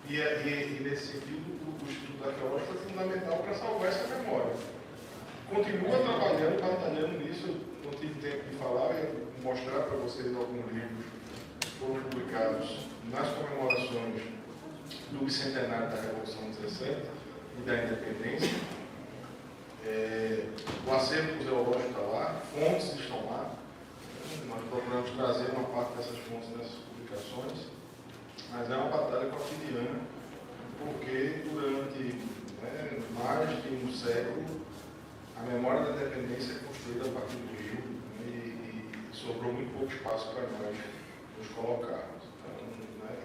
E nesse sentido, o estudo arqueológico é fundamental para salvar essa memória. Continua trabalhando, batalhando nisso. Eu não tive tempo de falar, eu ia mostrar para vocês alguns livros que foram publicados nas comemorações do bicentenário da Revolução 17 e da Independência. O acervo museológico está lá, fontes estão lá. Nós procuramos trazer uma parte dessas fontes nessas publicações, mas é uma batalha cotidiana, porque durante mais de um século a memória da independência é construída a partir do Rio, e sobrou muito pouco espaço para nós nos colocarmos. Então, né?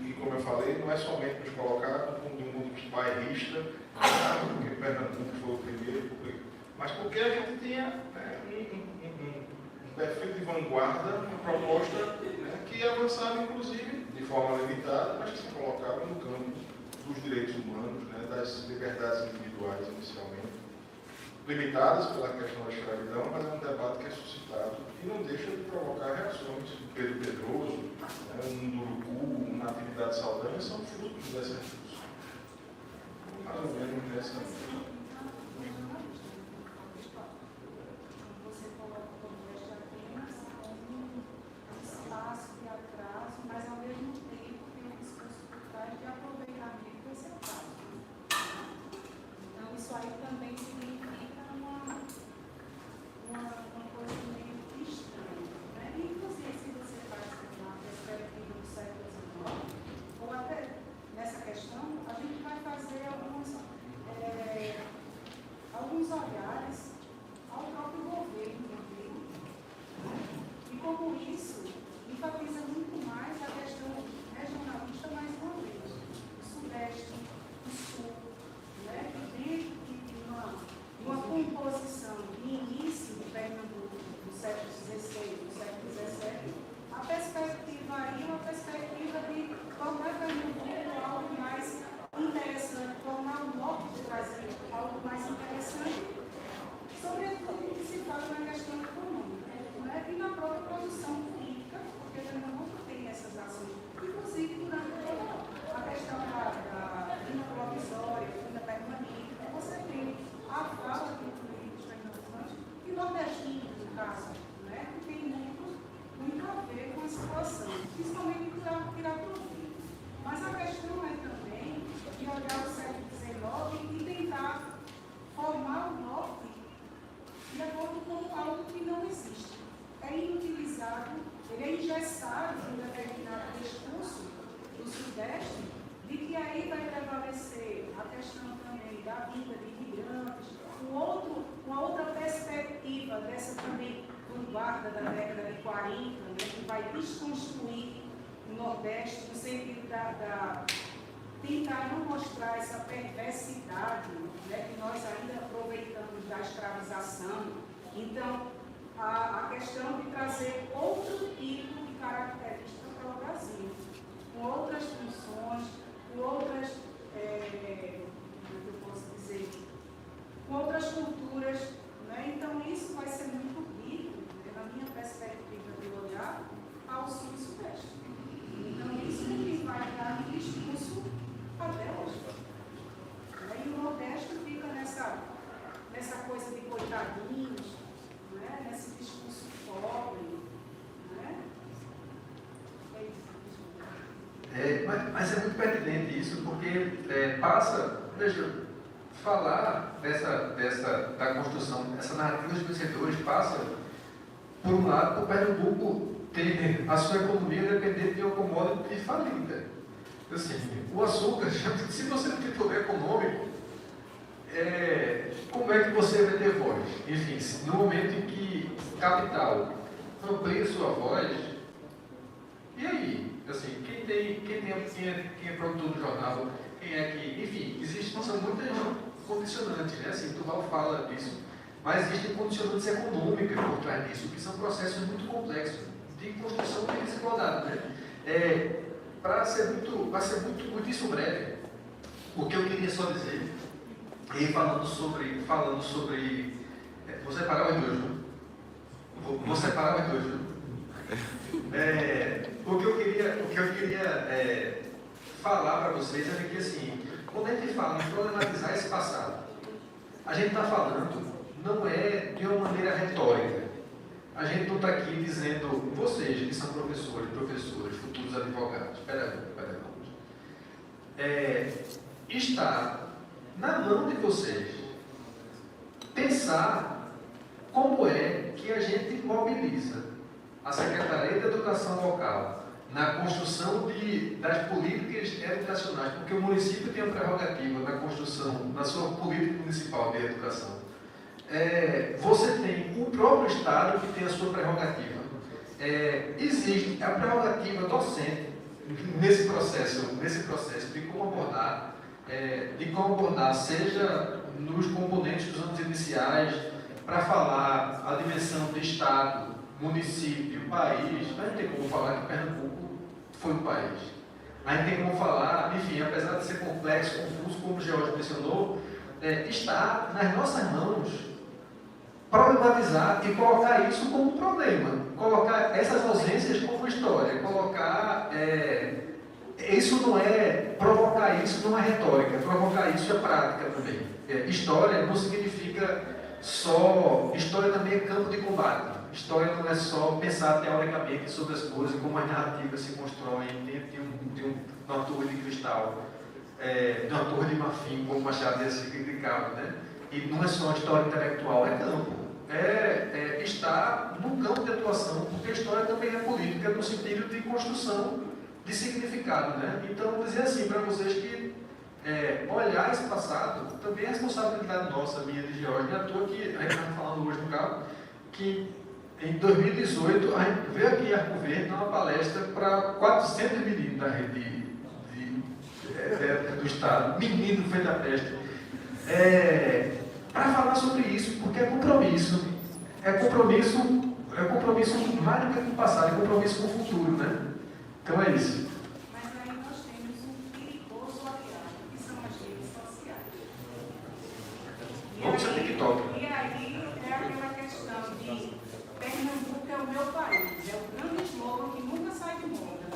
E como eu falei, não é somente nos colocar no ponto de um mundo bairrista, porque Pernambuco foi o primeiro, mas porque a gente tinha um perfil de vanguarda, uma proposta que avançava, inclusive, de forma limitada, mas que se colocava no campo dos direitos humanos, das liberdades individuais, inicialmente, limitadas pela questão da escravidão, mas é um debate que é suscitado e não deixa de provocar reações. O Pedro Pedroso, um Urucu, uma atividade saudável, são frutos dessa discussão. Mais ou menos nessa. Você coloca o Nordeste apenas como um espaço de atraso, mas ao mesmo tempo tem um discurso por trás de aproveitamento desse atraso. Então, isso aí também significa uma coisa meio estranha. Né? Inclusive, se você faz uma perspectiva do século XIX, ou até nessa questão, a gente vai fazer alguns olhares ao próprio governo também. E como isso enfatiza muito mais a questão regionalista, mais uma vez, o Sudeste, o Sul, né? Que dentro de uma composição de início do Pernambuco do século XVI, do século XVII, a perspectiva aí é uma perspectiva de tornar Pernambuco algo mais interessante, tornar o norte do Brasil algo mais interessante, sobretudo que se fala na questão econômica, né? E na própria produção política, porque Pernambuco tem essas ações, inclusive durante toda a questão da linha provisória, linha permanente, você tem a fala de políticos pernambucanos e nordestinos, no caso, né? Que tem muito a ver com a situação, principalmente tirar proveito. Mas a questão é também de olhar o século XIX e tentar formar o norte de acordo com algo que não existe. É inutilizado, ele é engessado em um determinado discurso do Sudeste, de que aí vai prevalecer a questão também da vinda de imigrantes, uma outra perspectiva dessa também vanguarda da década de 40, né, que vai desconstruir o Nordeste no sentido tentar não mostrar essa perversidade, né, que nós ainda aproveitamos da escravização. Então, a questão de trazer outro tipo de característica para o Brasil, com outras funções, com outras, como eu posso dizer, com outras culturas, né? Então isso vai ser muito rico, né, na minha perspectiva de olhar ao sul e sudeste. Então isso que vai dar um discurso até hoje. E o Nordeste fica nessa coisa de coitadinhos, né? Nesse discurso pobre, né? É isso. Mas é muito pertinente isso, porque passa, veja, falar da construção, essa narrativa dos vencedores passa, por um lado, o Pernambuco ter a sua economia dependente de uma commodity falida. Assim, o açúcar, se você não tem poder econômico, como é que você vai ter voz? Enfim, no momento em que capital amplia sua voz, e aí? Assim, quem é produtor do jornal, quem é que... Enfim, são muitas condicionantes, né? Assim, Duval fala disso, mas existem condicionantes econômicas por trás disso, que são processos muito complexos de construção de desigualdade, né? Vai ser muito isso breve. O que eu queria só dizer, e falando sobre vou separar os dois, viu? Vou separar os dois, viu? O que eu queria falar para vocês é que, assim, quando a gente fala em problematizar esse passado, a gente está falando não é de uma maneira retórica. A gente não está aqui dizendo, vocês que são professores, futuros advogados, pedagogos, está na mão de vocês pensar como é que a gente mobiliza a Secretaria de Educação Local na construção das políticas educacionais, porque o município tem a prerrogativa na construção, na sua política municipal de educação. Você tem o próprio Estado que tem a sua prerrogativa. Existe a prerrogativa docente nesse processo de como abordar, seja nos componentes dos anos iniciais, para falar a dimensão de Estado, município, país. A gente tem como falar que Pernambuco foi um país. A gente tem como falar, enfim, apesar de ser complexo, confuso, como o George mencionou, está nas nossas mãos problematizar e colocar isso como problema, colocar essas ausências como história, colocar isso não é provocar, isso não é retórica, provocar isso é prática também. História não significa só, história também é campo de combate. História não é só pensar teoricamente sobre as coisas, como as narrativas se constroem dentro de uma torre de cristal, de uma torre de marfim, como Machado de Assis criticava, né? E não é só história intelectual, é campo. Está no campo de atuação, porque a história também é política no sentido de construção de significado, né? Então, vou dizer assim para vocês que olhar esse passado também é responsabilidade nossa, minha, de George. Não é à toa que a gente está falando hoje no carro que em 2018 a gente veio aqui em Arco Verde dar uma palestra para 400 meninos da rede do Estado, menino feito a peste, para falar sobre isso, porque é compromisso mais do que com o passado, é compromisso com o futuro, né? Então é isso. Mas aí nós temos um perigoso aliado, que são as redes sociais. Vamos ser TikTok. E aí é aquela questão de Pernambuco é o meu país, é o grande slogan que nunca sai de moda.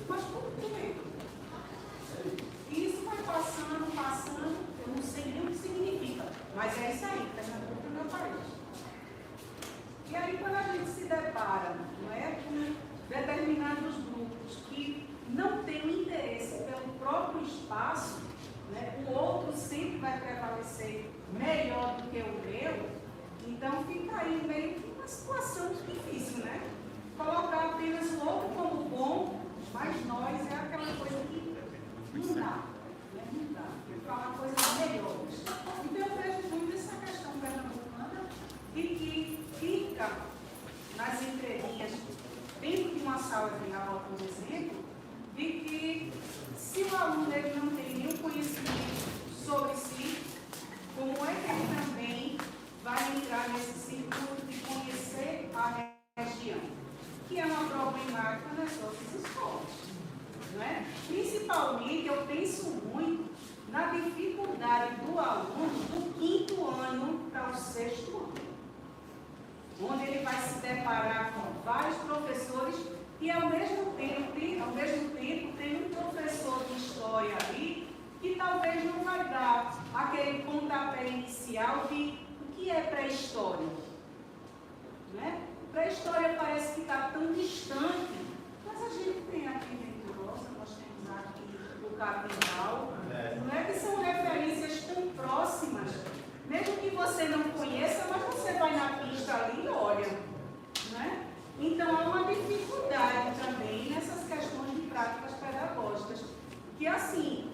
Mas por quê? E isso vai passando, eu não sei nem o que significa, mas é isso aí, Pernambuco é o meu país. E aí quando a gente se depara, não é, com determinados grupos que não têm interesse pelo próprio espaço, né, o outro sempre vai prevalecer melhor do que o meu, então fica aí meio que uma situação difícil, né? Colocar apenas o outro como bom, mas nós é aquela coisa que não dá, né? Não dá, falar coisas melhores. Então eu vejo muito essa questão pernambucana e que fica nas entrelinhas, dentro de uma sala de aula, por exemplo, de que se o aluno ele não tem nenhum conhecimento sobre si, como é que ele também vai entrar nesse circuito de conhecer a região, que é uma problemática nas nossas escolas, não é? Principalmente, eu penso muito na dificuldade do aluno do 5º ano para o 6º ano, onde ele vai se deparar com vários professores e, ao mesmo tempo tem um professor de história ali que talvez não vai dar aquele pontapé inicial de o que é pré-história. Né? Pré-história parece que está tão distante, mas a gente tem aqui em Venturosa, nós temos aqui o Capinal, não é que são referências tão próximas, mesmo que você não conheça, mas você vai na pista ali e olha. Né? Então há uma dificuldade também nessas questões de práticas pedagógicas, que assim,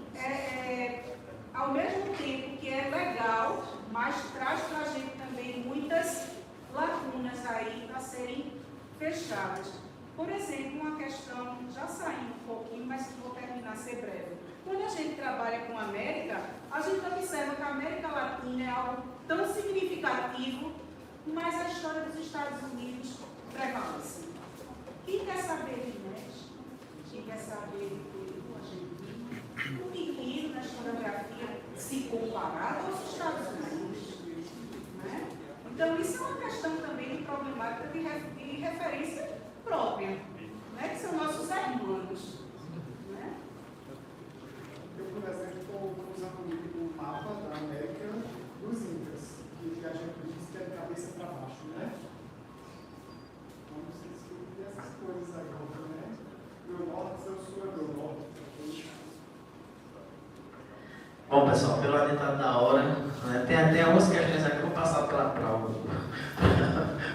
ao mesmo tempo que é legal, mas traz para a gente também muitas lacunas aí a serem fechadas. Por exemplo, uma questão, já saindo um pouquinho, mas que vou terminar a ser breve. Quando a gente trabalha com a América, a gente observa que a América Latina é algo tão significativo, mas a história dos Estados Unidos prevalece. Quem quer saber de México? Quem quer saber de Peru, Argentina? O pequeno na historiografia se comparado aos Estados Unidos. Né? Então, isso é uma questão também de problemática de referência própria, né? Que são nossos irmãos. Né? Eu, por exemplo, estou usando o mapa da América dos Incas, que a gente diz que é de cabeça para baixo, né? Então, não sei se tem essas coisas aí, né? Meu norte, seu sul é meu norte. Bom, pessoal, pelo adiantado da hora, né, tem algumas questões aqui que eu vou passar para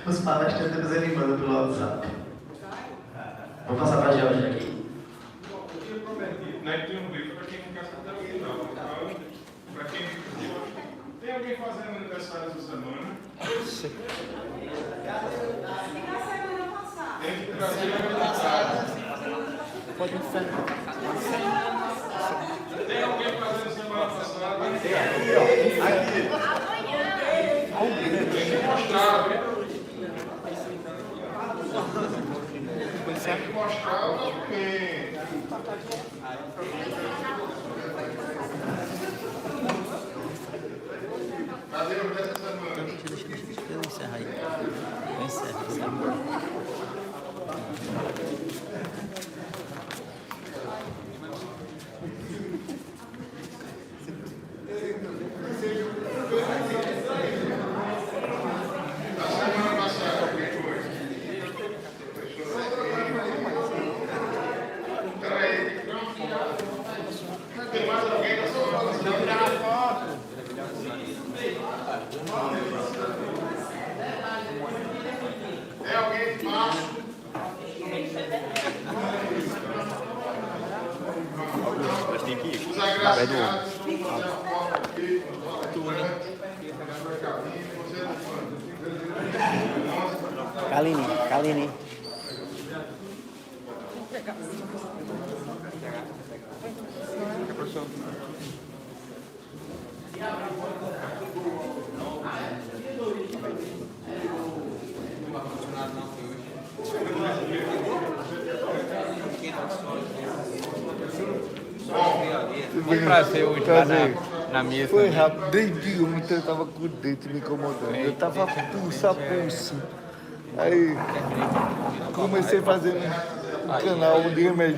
os palestrantes, depois ele manda pelo WhatsApp. Vou passar para a Georgia aqui. Eu tinha prometido, né, que tem um livro para quem não quer saber o final. Então, para quem tem alguém fazendo aniversário essa semana? E na semana passada? Tem que trazer o aniversário. Pode ser. Tem alguém fazendo semana passada? Tem aqui, ó. Aqui. Amanhã. Tem que mostrar, viu? Tem que mostrar o documento. Cadê o dessa semana? Eu encerro aí. Eu encerro. Da semana passada, quem foi? Peraí, tem mais alguém da semana passada? É alguém de março? Mas tem que ir. Os Vai agraciados do vão fazer a foto aqui com os palestrantes. Você é do quanto? Kaline. Foi um prazer hoje estar na mesa. Foi rápido, desde ontem eu estava com o dente me incomodando. Eu estava pulso a pulso. Aí comecei fazendo um canal de remédio.